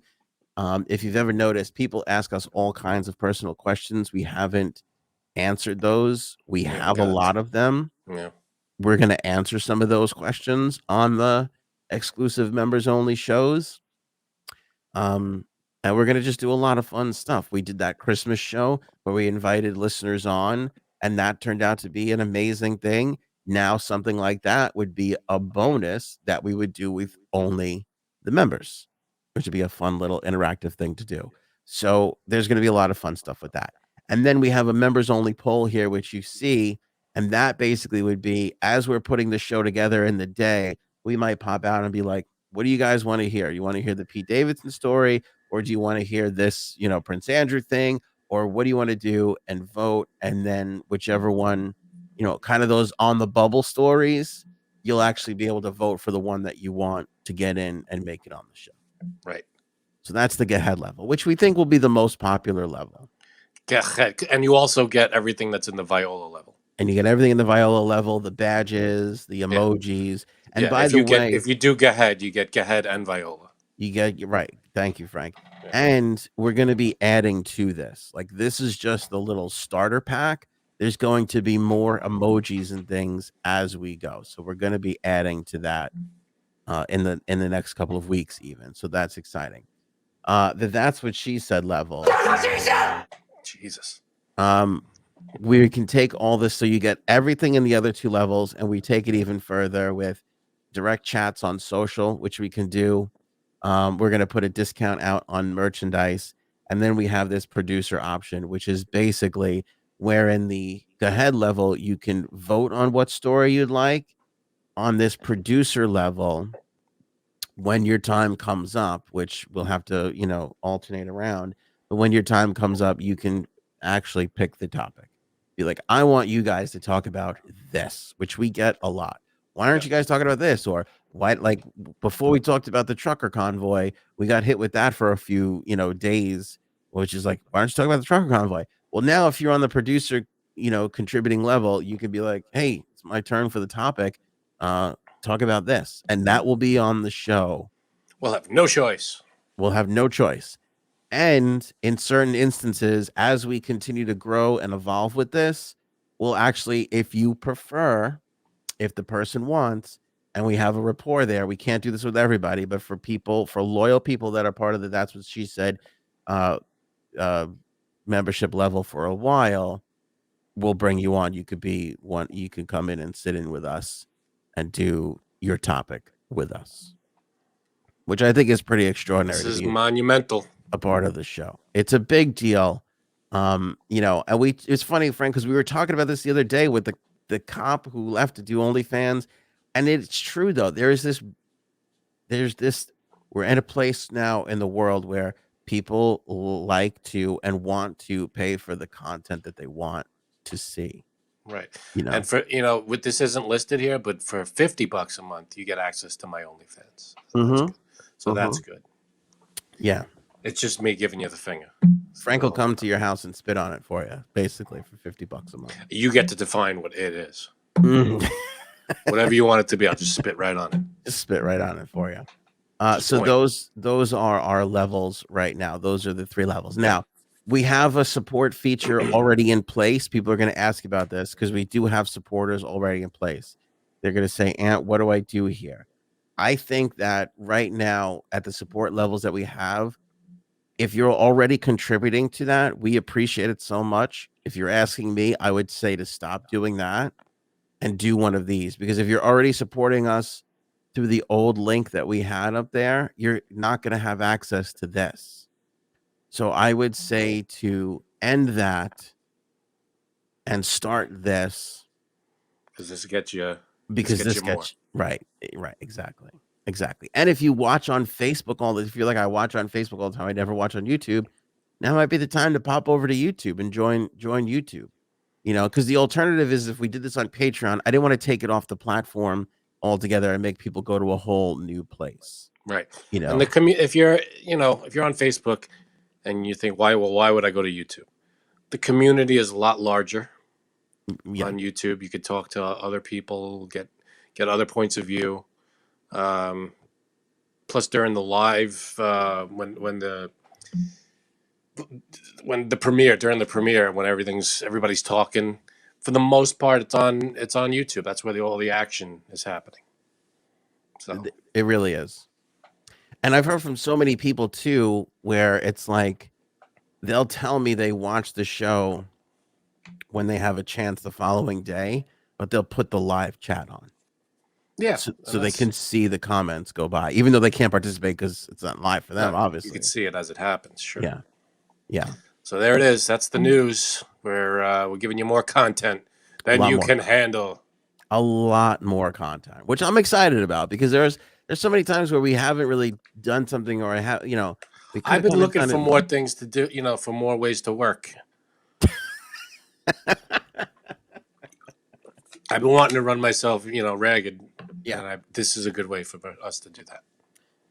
If you've ever noticed, people ask us all kinds of personal questions. We haven't answered those. We have a lot of them. Yeah. We're going to answer some of those questions on the exclusive members only shows. And we're going to just do a lot of fun stuff. We did that Christmas show where we invited listeners on, and that turned out to be an amazing thing. Now, something like that would be a bonus that we would do with only the members, which would be a fun little interactive thing to do. So there's going to be a lot of fun stuff with that. And then we have a members only poll here, which you see. And that basically would be, as we're putting the show together in the day, we might pop out and be like, what do you guys want to hear? You want to hear the Pete Davidson story? Or do you want to hear this, Prince Andrew thing? Or what do you want to do? And vote. And then whichever one, kind of those on the bubble stories, you'll actually be able to vote for the one that you want to get in and make it on the show. Right. So that's the Get Ahead level, which we think will be the most popular level. And you also get everything that's in the Viola level. And you get everything in the Viola level, the badges, the emojis. And by the way, if you do Gahead, you get Gahead and Viola. You're right. Thank you, Frank. Yeah. And we're going to be adding to this. Like, this is just the little starter pack. There's going to be more emojis and things as we go. So we're going to be adding to that in the next couple of weeks even. So that's exciting. That's what she said level. That's what she said! Jesus. We can take all this, so you get everything in the other two levels, and we take it even further with direct chats on social, which we can do. We're going to put a discount out on merchandise. And then we have this producer option, which is basically where in the Gahead level, you can vote on what story you'd like. On this producer level, when your time comes up, which we'll have to, alternate around. But when your time comes up, you can actually pick the topic. Be like, I want you guys to talk about this, which we get a lot. Why aren't you guys talking about this? Or why, like, before we talked about the trucker convoy, we got hit with that for a few, days, which is like, why aren't you talking about the trucker convoy? Well, now if you're on the producer, contributing level, you can be like, hey, it's my turn for the topic. Talk about this. And that will be on the show. We'll have no choice. We'll have no choice. And in certain instances, as we continue to grow and evolve with this, we'll actually, if you prefer, if the person wants, and we have a rapport there, we can't do this with everybody, but for loyal people that are part of the That's What She Said membership level for a while, we'll bring you on. You could be one, you can come in and sit in with us and do your topic with us, which I think is pretty extraordinary. This is monumental. A part of the show. It's a big deal. And it's funny, Frank, because we were talking about this the other day with the cop who left to do OnlyFans. And it's true though. There's this. We're in a place now in the world where people like to and want to pay for the content that they want to see. Right. You know, And for with this isn't listed here, but for $50 a month, you get access to my OnlyFans. So that's good. So that's good. Yeah. It's just me giving you the finger. Frank will come to your house and spit on it for you, basically, for $50 a month. You get to define what it is. Mhm. Whatever you want it to be, I'll just spit right on it. Just spit right on it for you. So point. those are our levels right now. Those are the 3 levels. Now, we have a support feature already in place. People are going to ask about this because we do have supporters already in place. They're going to say, Ant, what do I do here? I think that right now at the support levels that we have, if you're already contributing to that, we appreciate it so much. If you're asking me, I would say to stop doing that and do one of these, because if you're already supporting us through the old link that we had up there, you're not going to have access to this. So I would say to end that and start this, Because this gets you. because this gets right, exactly. And if you watch on Facebook all this, if you're like, I watch on Facebook all the time, I never watch on YouTube, now might be the time to pop over to YouTube and join YouTube. Because the alternative is, if we did this on Patreon, I didn't want to take it off the platform altogether and make people go to a whole new place. Right. And if you're on Facebook and you think, why would I go to YouTube? The community is a lot larger on YouTube. You could talk to other people, get other points of view. Plus, during the live, when the premiere, when everybody's talking, for the most part, it's on YouTube. That's where all the action is happening. So it really is. And I've heard from so many people too, where it's like they'll tell me they watch the show when they have a chance the following day, but they'll put the live chat on. Yeah. So they can see the comments go by, even though they can't participate because it's not live for them, obviously. You can see it as it happens. Sure. Yeah. So there it is. That's the news. We're giving you more content than you can handle. A lot more content, which I'm excited about, because there's so many times where we haven't really done something, or I've been looking for more things to do, for more ways to work. I've been wanting to run myself, ragged. Yeah. And this is a good way for us to do that.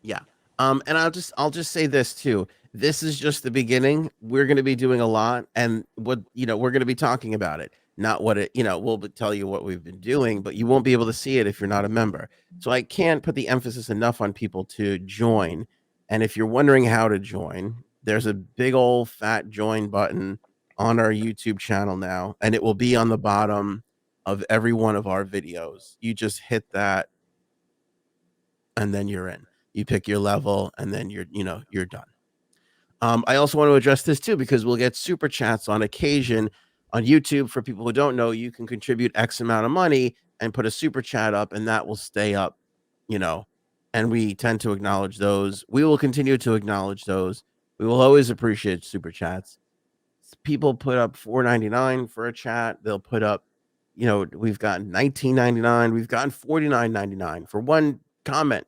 Yeah. And I'll just say this too. This is just the beginning. We're going to be doing a lot, and we're going to be talking about it. Not what it, we'll tell you what we've been doing, but you won't be able to see it if you're not a member. So I can't put the emphasis enough on people to join. And if you're wondering how to join, there's a big old fat join button on our YouTube channel now, and it will be on the bottom of every one of our videos. You just hit that, and then you're in. You pick your level, and then you're done. I also want to address this too, because we'll get super chats on occasion on YouTube. For people who don't know, you can contribute X amount of money and put a super chat up, and that will stay up, and we tend to acknowledge those. We will continue to acknowledge those. We will always appreciate super chats. People put up $4.99 for a chat. They'll put up, we've gotten $19.99. We've gotten $49.99 for one comment,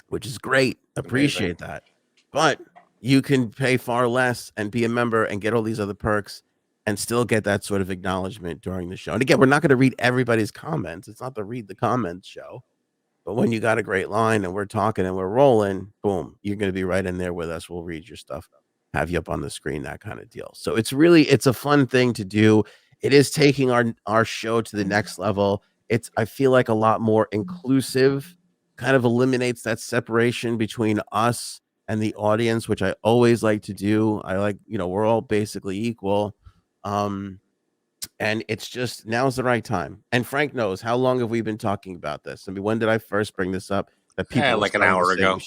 which is great. Appreciate that. But you can pay far less and be a member and get all these other perks and still get that sort of acknowledgement during the show. And again, we're not going to read everybody's comments. It's not the read the comments show. But when you got a great line and we're talking and we're rolling, boom, you're going to be right in there with us. We'll read your stuff, have you up on the screen, that kind of deal. So it's a fun thing to do. It is taking our show to the next level. I feel like a lot more inclusive, kind of eliminates that separation between us and the audience, which I always like to do. I like, we're all basically equal. And it's just, now's the right time. And Frank knows, how long have we been talking about this? I mean, when did I first bring this up? That people like an hour ago.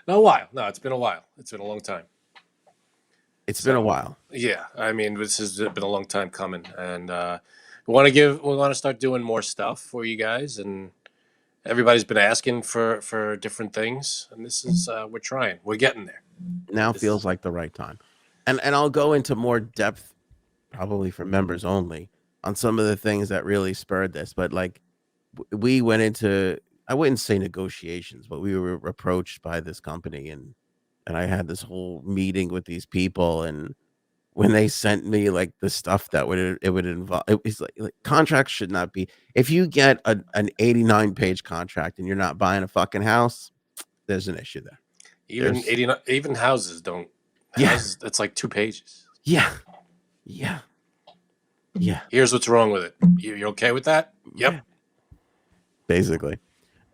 No, a while. No, it's been a while. It's been a long time. It's been a while. Yeah. I mean, this has been a long time coming. And we want to start doing more stuff for you guys. And everybody's been asking for different things. And this is, we're trying. We're getting there. Now feels like the right time. And I'll go into more depth, probably for members only, on some of the things that really spurred this. But like, we went into, I wouldn't say negotiations, but we were approached by this company, and I had this whole meeting with these people, and when they sent me like the stuff that would involve, it was like contracts should not be. If you get an 89-page contract and you're not buying a fucking house, there's an issue there. Even 89, even houses don't. Yeah. Houses, it's like 2 pages. Yeah. Yeah. Yeah. Here's what's wrong with it. You okay with that? Yep. Yeah. Basically.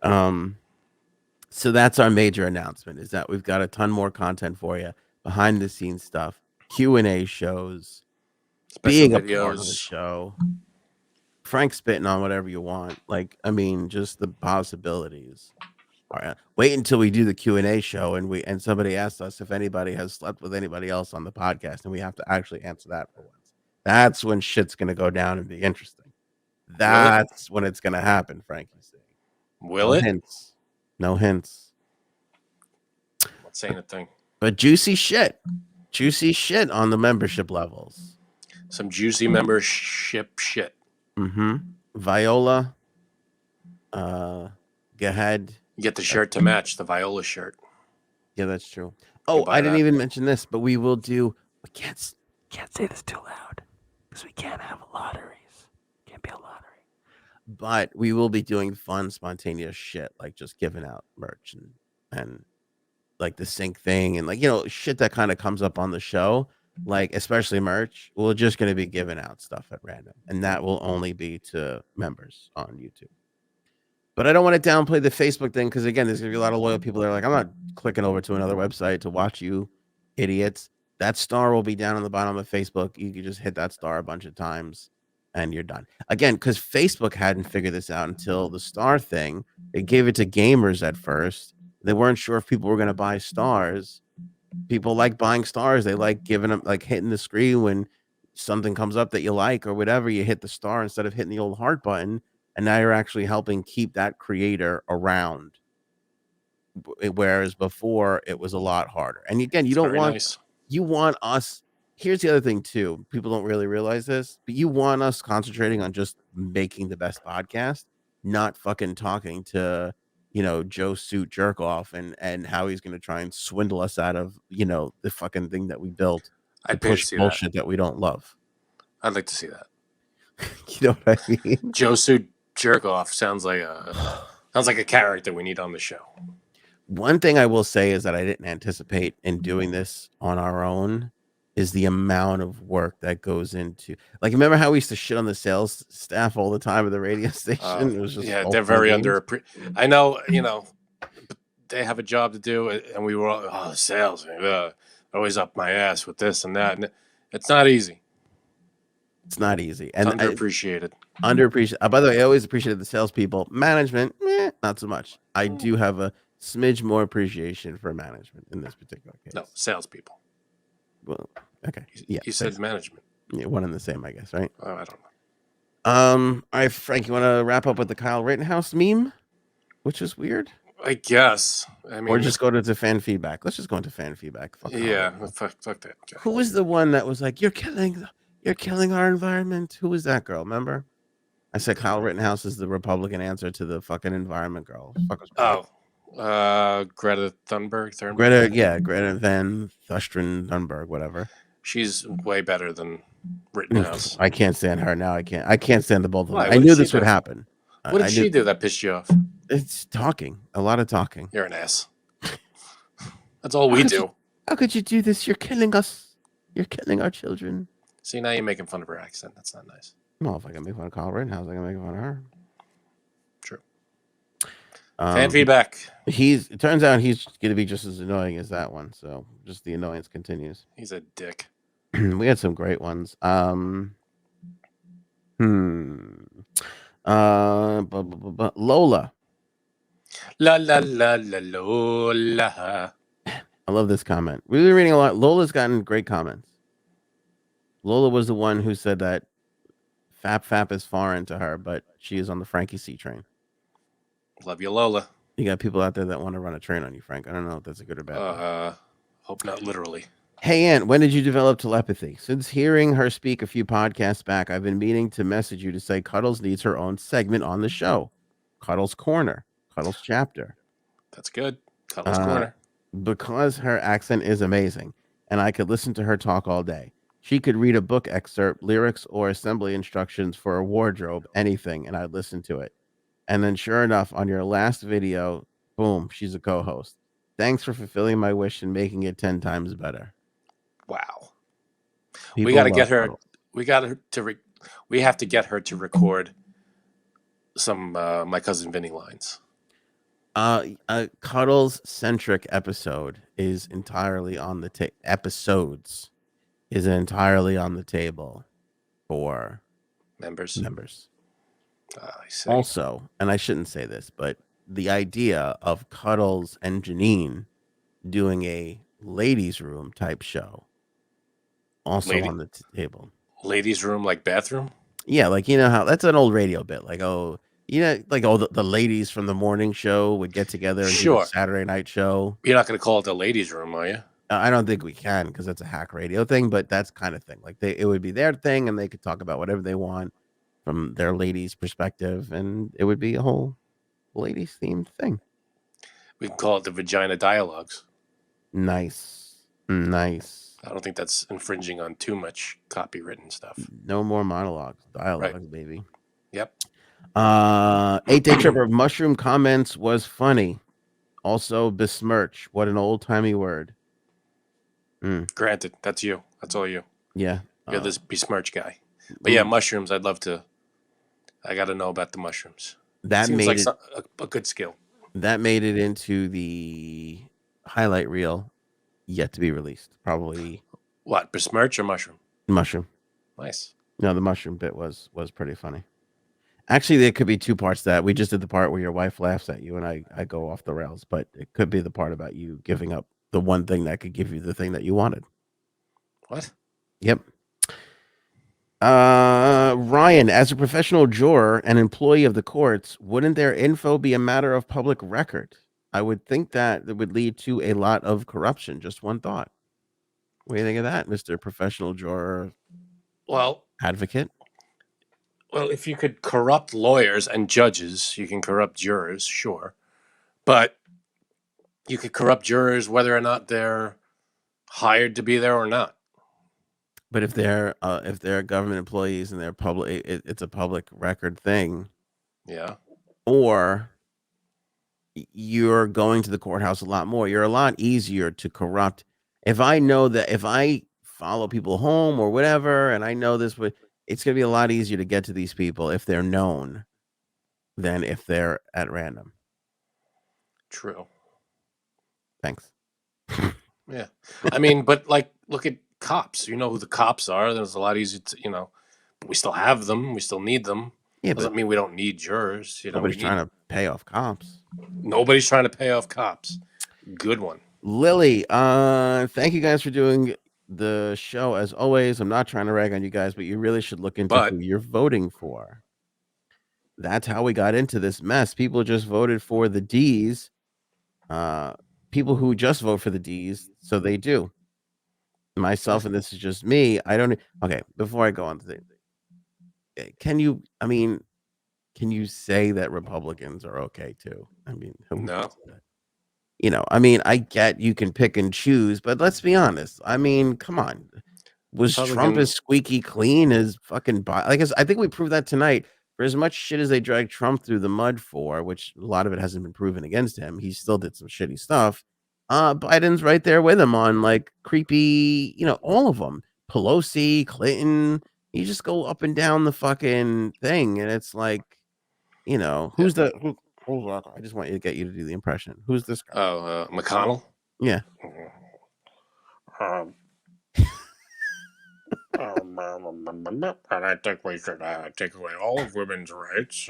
So that's our major announcement, is that we've got a ton more content for you, behind the scenes stuff, Q&A shows, Special being a videos. part of the show, Frank spitting on whatever you want. Like, I mean, just the possibilities. All right. Wait until we do the Q&A show and somebody asks us if anybody has slept with anybody else on the podcast, and we have to actually answer that for once. That's when shit's going to go down and be interesting. That's when it's going to happen, Frankie's saying. Will No it? hints. No hints. I'm not saying a thing. But juicy shit on the membership levels. Some juicy membership shit. Mm-hmm. Viola. Go ahead. You get the shirt to match the Viola shirt. Yeah, that's true. Oh, I didn't even mention this, but we will do. We can't say this too loud because we can't have lotteries. Can't be a lottery. But we will be doing fun, spontaneous shit, like just giving out merch and like the sync thing, and like, you know, shit that kind of comes up on the show, like especially merch. We're just going to be giving out stuff at random, and that will only be to members on YouTube. But I don't want to downplay the Facebook thing, because again, there's gonna be a lot of loyal people that are like, I'm not clicking over to another website to watch you idiots. That star will be down on the bottom of Facebook. You can just hit that star a bunch of times and you're done. Again, because Facebook hadn't figured this out until the star thing. They gave it to gamers at first. They weren't sure if people were going to buy stars. People like buying stars. They like giving them, like hitting the screen when something comes up that you like or whatever. You hit the star instead of hitting the old heart button. And now you're actually helping keep that creator around. Whereas before it was a lot harder. And again, you want us. Here's the other thing too. People don't really realize this, but you want us concentrating on just making the best podcast, not fucking talking to, you know, Joe Suit jerk off and how he's going to try and swindle us out of, you know, the fucking thing that we built. I'd pay to see bullshit that we don't love. I'd like to see that. You know what I mean? Joe Suit jerk off sounds like a character we need on the show. One thing I will say is that I didn't anticipate in doing this on our own is the amount of work that goes into, like, remember how we used to shit on the sales staff all the time at the radio station? It was just they're very I know, you know, they have a job to do, and we were all, sales, always up my ass with this and that, and it's not easy. It's not easy, and underappreciated. By the way, I always appreciated the salespeople. Management, not so much. I do have a smidge more appreciation for management in this particular case. No, salespeople. Well, okay. You said management. Yeah, one and the same, I guess, right? Oh, I don't know. All right, Frank, you want to wrap up with the Kyle Rittenhouse meme, which is weird? I guess. I mean, or just go to fan feedback. Let's just go into fan feedback. Fuck that. Okay. Who was the one that was like, you're killing our environment? Who was that girl? Remember? I said Kyle Rittenhouse is the Republican answer to the fucking environment girl. Greta Thunberg. Greta Van Thunberg, whatever. She's way better than Rittenhouse. I can't stand her now. I can't stand the both of them. I knew this would happen. What did she do that pissed you off? It's talking. A lot of talking. You're an ass. That's all we do. How could you do this? You're killing us. You're killing our children. See, now you're making fun of her accent. That's not nice. Well, if I can make fun of Kyle Rittenhouse, I can make fun of her. True. Fan feedback. It turns out he's going to be just as annoying as that one. So just the annoyance continues. He's a dick. We had some great ones. Lola. La la la la Lola. I love this comment. We've been reading a lot. Lola's gotten great comments. Lola was the one who said that Fap is foreign to her, but she is on the Frankie C train. Love you, Lola. You got people out there that want to run a train on you, Frank. I don't know if that's a good or bad thing. Hope not literally. Hey, Aunt, when did you develop telepathy? Since hearing her speak a few podcasts back, I've been meaning to message you to say Cuddles needs her own segment on the show. Cuddles Corner, Cuddles Chapter. That's good. Cuddles Uh, Corner. because her accent is amazing, and I could listen to her talk all day. She could read a book excerpt, lyrics, or assembly instructions for a wardrobe, anything, and I'd listen to it. And then, sure enough, on your last video, boom, she's a co host. Thanks for fulfilling my wish and making it 10 times better. Wow. People We got to love get her. Cuddles. We got her to. We have to get her to record some My Cousin Vinny lines. A Cuddles centric episode is entirely on the episodes is entirely on the table for Members. members. I see. Also, and I shouldn't say this, but the idea of Cuddles and Janine doing a ladies' room type show also on the table. Ladies' room, like bathroom. Yeah, like you know how that's an old radio bit. Like like the ladies from the morning show would get together and do the Sure. Saturday night show. You're not going to call it the ladies' room, are you? I don't think we can because that's a hack radio thing, but that's kind of thing. Like it would be their thing, and they could talk about whatever they want from their ladies' perspective, and it would be a whole ladies themed thing. We can call it the Vagina Dialogues. Nice. I don't think that's infringing on too much copywritten stuff. No more monologues, dialogues, baby. Yep. 8-Day Tripper mushroom comments was funny. Also besmirch. What an old timey word. Granted, that's you. That's all you. Yeah. You're this besmirch guy. But yeah, mushrooms. I'd love to. I got to know about the mushrooms. That seems made like a good skill. That made it into the highlight reel, yet to be released. Probably what, besmirch or mushroom? Mushroom. Nice. No, the mushroom bit was pretty funny. Actually, there could be two parts to that. We just did the part where your wife laughs at you and I go off the rails, but it could be the part about you giving up the one thing that could give you the thing that you wanted. What? Yep. Ryan, as a professional juror and employee of the courts, wouldn't their info be a matter of public record? I would think that it would lead to a lot of corruption. Just one thought. What do you think of that, Mr. Professional Juror? Well, advocate. Well, if you could corrupt lawyers and judges, you can corrupt jurors, sure. But you could corrupt jurors whether or not they're hired to be there or not. But if they're government employees and they're public, it's a public record thing. Yeah. Or you're going to the courthouse a lot more. You're a lot easier to corrupt. If I know that if I follow people home or whatever, and I know this would, it's going to be a lot easier to get to these people if they're known than if they're at random. True. Thanks. Yeah. I mean, but like, look at cops. You know who the cops are. There's a lot easier to, but we still have them. We still need them. Yeah, doesn't mean we don't need jurors. Nobody's trying to pay off cops. Nobody's trying to pay off cops. Good one. Lily, thank you guys for doing the show as always. I'm not trying to rag on you guys, but you really should look into who you're voting for. That's how we got into this mess. People just voted for the D's. People who just vote for the D's, so they do. Myself, and this is just me. I don't. Okay, before I go on to the, can you say that Republicans are okay too? I mean, no. I get you can pick and choose, but let's be honest. I mean, come on. Was Trump as squeaky clean as fucking I think we proved that tonight. For as much shit as they dragged Trump through the mud for, which a lot of it hasn't been proven against him, he still did some shitty stuff. Biden's right there with him on like creepy, all of them. Pelosi, Clinton. You just go up and down the fucking thing, and it's like, who's the I just want you to get you to do the impression. Who's this guy? Oh, McConnell? Yeah. And I think we should take away all of women's rights.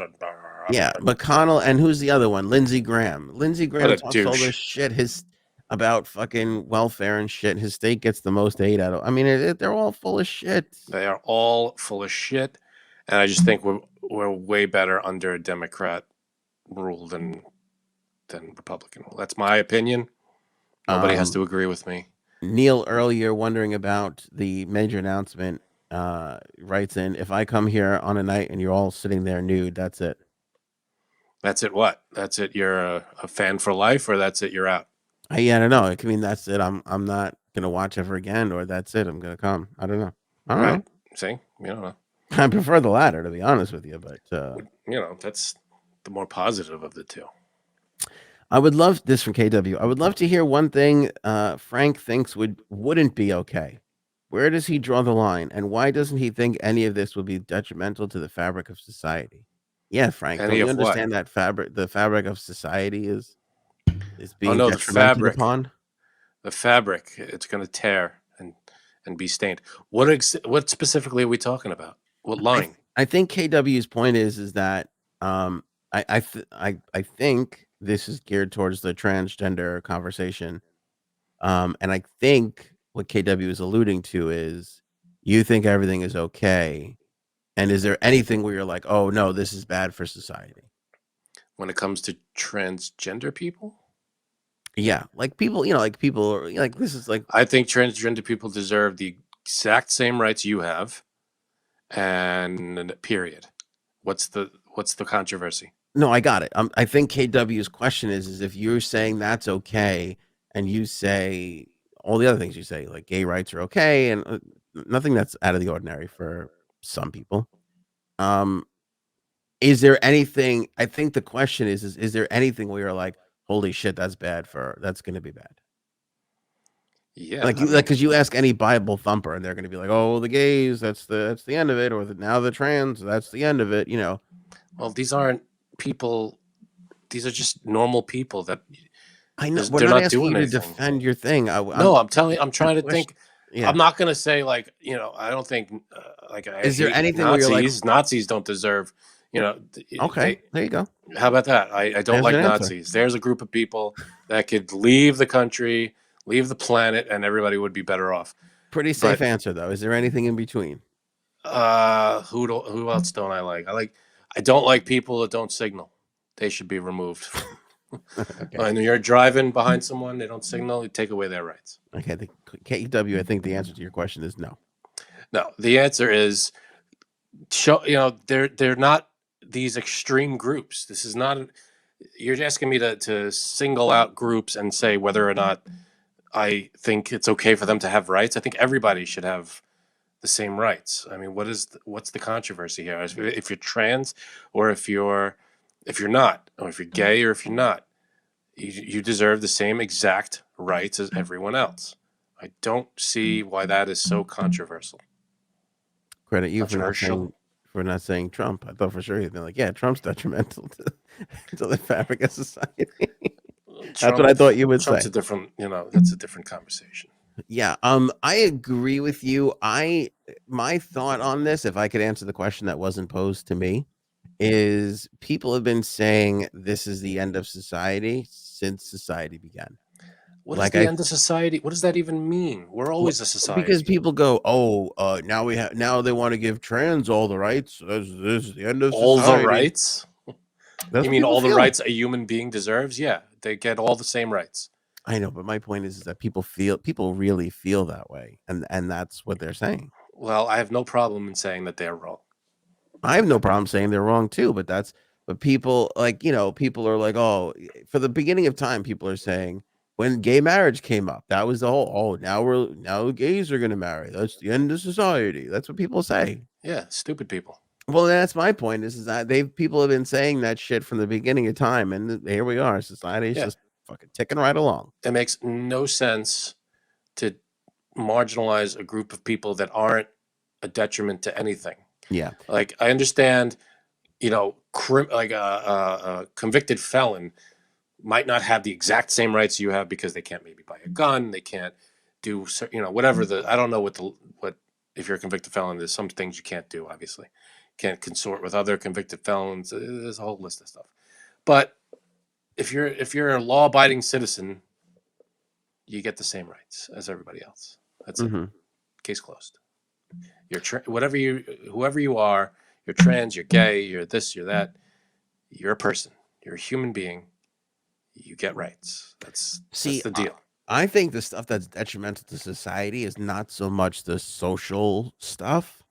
Yeah, McConnell, and who's the other one? Lindsey Graham. Lindsey Graham talks all this shit about fucking welfare and shit. His state gets the most aid out of. I mean, they're all full of shit. They are all full of shit, and I just think we're way better under a Democrat rule than Republican rule. That's my opinion. Nobody has to agree with me. Neil earlier wondering about the major announcement. Writes in, if I come here on a night and you're all sitting there nude, that's it. That's it. What? That's it. You're a fan for life, or that's it. You're out. I don't know. It can mean that's it. I'm not gonna watch ever again, or that's it. I'm gonna come. I don't know. I don't Right. know. See, you don't know. I prefer the latter, to be honest with you, but That's the more positive of the two. I would love this from KW. I would love to hear one thing Frank thinks wouldn't be okay. Where does he draw the line, and why doesn't he think any of this would be detrimental to the fabric of society? Yeah, Frank, don't Any you of what? understand that the fabric of society is Oh being no, the detrimented fabric. upon? The fabric. It's going to tear and be stained. What specifically are we talking about? What line? I think KW's point is that I think this is geared towards the transgender conversation. And I think what KW is alluding to is you think everything is okay. And is there anything where you're like, oh no, this is bad for society? When it comes to transgender people? Yeah. Like people, like people are like, this is like, I think transgender people deserve the exact same rights you have, and period. What's the controversy? no, I got it. I think KW's question is if you're saying that's okay and you say all the other things you say, like gay rights are okay and nothing that's out of the ordinary for some people. Is there anything, I think the question is there anything where you're like, holy shit, that's going to be bad? Yeah, Like because you ask any Bible thumper and they're going to be like, oh, the gays, that's the end of it. Or now the trans, that's the end of it. Well, these aren't people. These are just normal people that I know we're they're not not asking doing you to anything. defend your thing. No, I'm telling you, I'm trying to think. Yeah. I'm not going to say like, I don't think like I Is there hate anything where you're like, Nazis. Nazis don't deserve, okay, there you go. How about that? I don't There's like an answer. Nazis. There's a group of people that could leave the country, leave the planet, and everybody would be better off. Pretty safe answer though. Is there anything in between? Who else don't I like? I don't like people that don't signal. They should be removed. Okay. When you're driving behind someone, they don't signal, you take away their rights. Okay, the KW, I think the answer to your question is no. No, the answer is they're not these extreme groups. This is not you're asking me to single out groups and say whether or not I think it's okay for them to have rights. I think everybody should have the same rights. I mean, what's the controversy here? If you're trans or if you're not, or if you're gay or if you're not, you deserve the same exact rights as everyone else. I don't see why that is so controversial. Credit you for not saying Trump. I thought for sure he'd been like, yeah, Trump's detrimental to the fabric of society. That's what I thought you would say. Trump's a different, that's a different conversation. Yeah, I agree with you. My thought on this, if I could answer the question that wasn't posed to me, is people have been saying this is the end of society since society began. What is the end of society? What does that even mean? We're always a society. Because people go, now they want to give trans all the rights. This is the end of society. All the rights? You mean all the rights a human being deserves? Yeah, they get all the same rights. I know, but my point is that people really feel that way, and that's what they're saying. Well, I have no problem in saying that they're wrong. I have no problem saying they're wrong too, but people people are like, oh, for the beginning of time, people are saying when gay marriage came up, that was the whole, now gays are going to marry. That's the end of society. That's what people say. Yeah, stupid people. Well, that's my point. Is that people have been saying that shit from the beginning of time, and here we are. Society is just fucking ticking right along. It makes no sense to marginalize a group of people that aren't a detriment to anything. Yeah, like I understand, like a convicted felon might not have the exact same rights you have because they can't maybe buy a gun, they can't do whatever I don't know what if you're a convicted felon. There's some things you can't do. Obviously, can't consort with other convicted felons. There's a whole list of stuff. But if you're a law-abiding citizen, you get the same rights as everybody else. That's it. Case closed. You're whoever you are, you're trans, you're gay, you're this, you're that. You're a person. You're a human being. You get rights. That's the deal. I think the stuff that's detrimental to society is not so much the social stuff,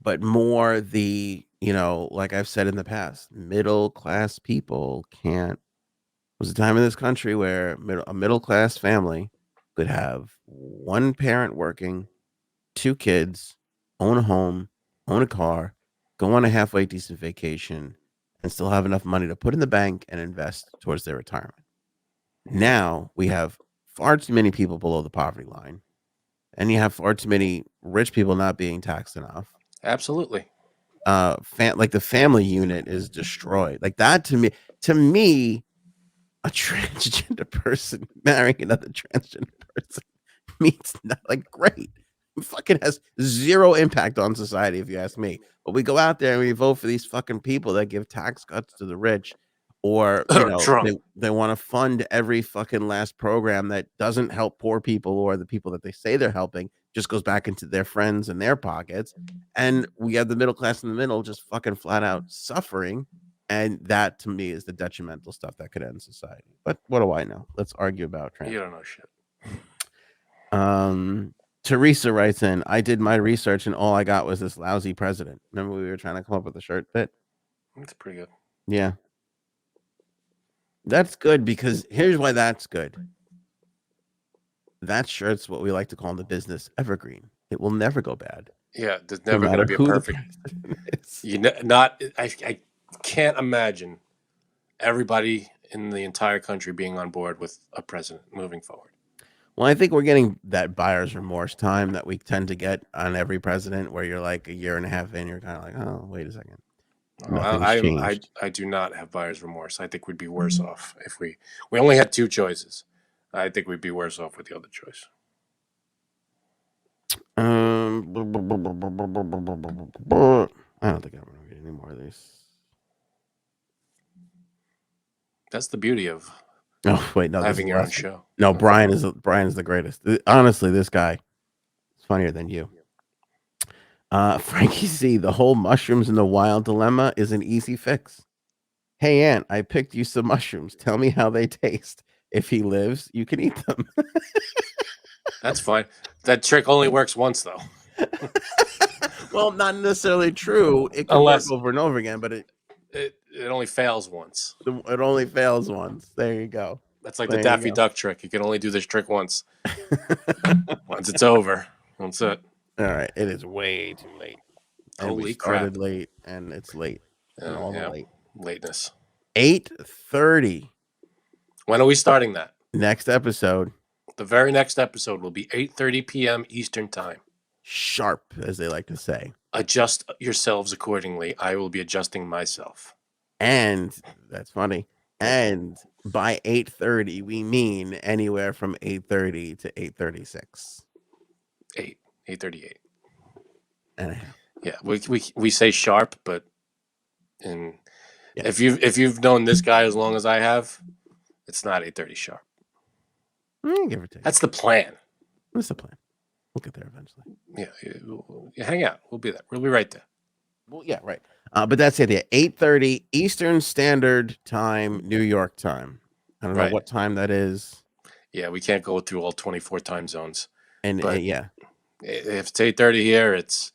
but more the, like I've said in the past, middle class people can't. There was a time in this country where a middle class family could have one parent working, two kids, own a home, own a car, go on a halfway decent vacation, and still have enough money to put in the bank and invest towards their retirement. Now we have far too many people below the poverty line, and you have far too many rich people not being taxed enough. Absolutely. Like the family unit is destroyed. Like that to me, a transgender person marrying another transgender person means not like great. It fucking has zero impact on society, if you ask me. But we go out there and we vote for these fucking people that give tax cuts to the rich, or Trump. they want to fund every fucking last program that doesn't help poor people or the people that they say they're helping, just goes back into their friends and their pockets. And we have the middle class in the middle just fucking flat out suffering. And that to me is the detrimental stuff that could end society. But what do I know? Let's argue about trans. You don't know shit. Teresa writes in, I did my research and all I got was this lousy president. Remember we were trying to come up with a shirt bit? That's pretty good. Yeah. That's good because here's why that's good. That shirt's what we like to call in the business evergreen. It will never go bad. Yeah, there's never going to be a perfect. I can't imagine everybody in the entire country being on board with a president moving forward. Well, I think we're getting that buyer's remorse time that we tend to get on every president, where you're like a year and a half in, you're kind of like, oh, wait a second. I do not have buyer's remorse. I think we'd be worse off if we only had two choices. I think we'd be worse off with the other choice. I don't think I'm going to read any more of these. That's the beauty of having your own show. No, Brian is the greatest. Honestly, this guy is funnier than you. Frankie C, the whole mushrooms in the wild dilemma is an easy fix. Hey, Aunt, I picked you some mushrooms. Tell me how they taste. If he lives, you can eat them. That's fine. That trick only works once, though. Well, not necessarily true. It can work over and over again, but it only fails once. It only fails once. There you go. That's like the Daffy Duck trick. You can only do this trick once. Once it's over, that's it. All right. It is way too late. And Holy we started late, and it's late. And all the late. Lateness. 8:30. When are we starting that? Next episode. The very next episode will be 8:30 p.m. Eastern Time. Sharp, as they like to say. Adjust yourselves accordingly. I will be adjusting myself. And that's funny. And by 8:30, we mean anywhere from 8:30 to 8:36. 8:38. And a half. Yeah, we say sharp, but if you've known this guy as long as I have, it's not 8:30 sharp. Give or take. That's the plan. That's the plan. We'll get there eventually. Yeah, hang out. We'll be there. We'll be right there. Well, yeah, right. But that's the idea. 8:30 Eastern Standard Time, New York time. I don't know what time that is. Yeah, we can't go through all 24 time zones. And if it's 8:30 here, it's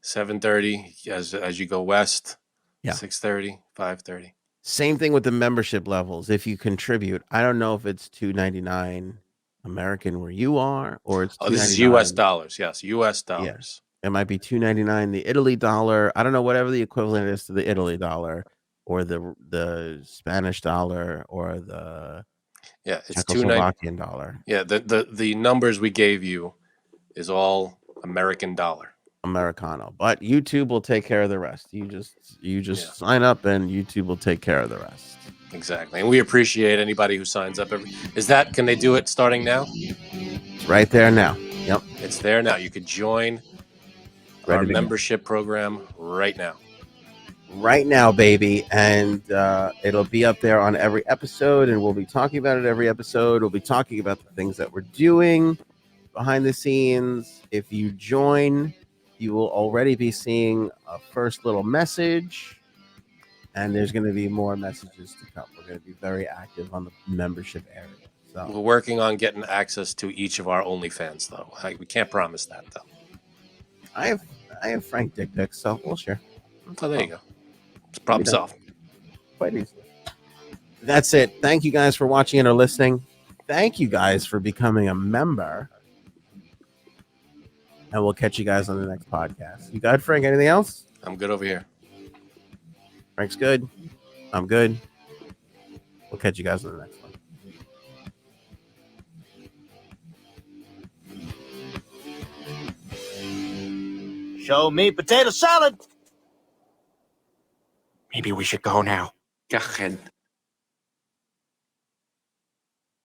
7:30 as you go west. Yeah, 6:30, 5:30. Same thing with the membership levels. If you contribute, I don't know if it's $2.99 American where you are, or it's this is U.S. dollars. Yes, U.S. dollars. Yeah. It might be $2.99 the Italy dollar. I don't know, whatever the equivalent is to the Italy dollar, or the Spanish dollar, or the it's Czechoslovakian dollar. Yeah, the numbers we gave you is all American dollar. Americano, but YouTube will take care of the rest. You just sign up, and YouTube will take care of the rest. Exactly, and we appreciate anybody who signs up. Can they do it starting now? It's right there now. Yep, it's there now. You could join our membership program right now. Right now, baby, and it'll be up there on every episode, and we'll be talking about it every episode. We'll be talking about the things that we're doing behind the scenes. If you join, you will already be seeing a first little message, and there's going to be more messages to come. We're going to be very active on the membership area. So We're working on getting access to each of our OnlyFans, though. We can't promise that, though. I have Frank dick pics, so we'll share. So there you go. It's problem solved. Quite easily. That's it. Thank you guys for watching and or listening. Thank you guys for becoming a member. And we'll catch you guys on the next podcast. You got Frank? Anything else? I'm good over here. Frank's good. I'm good. We'll catch you guys on the next one. Show me potato salad. Maybe we should go now. Go ahead.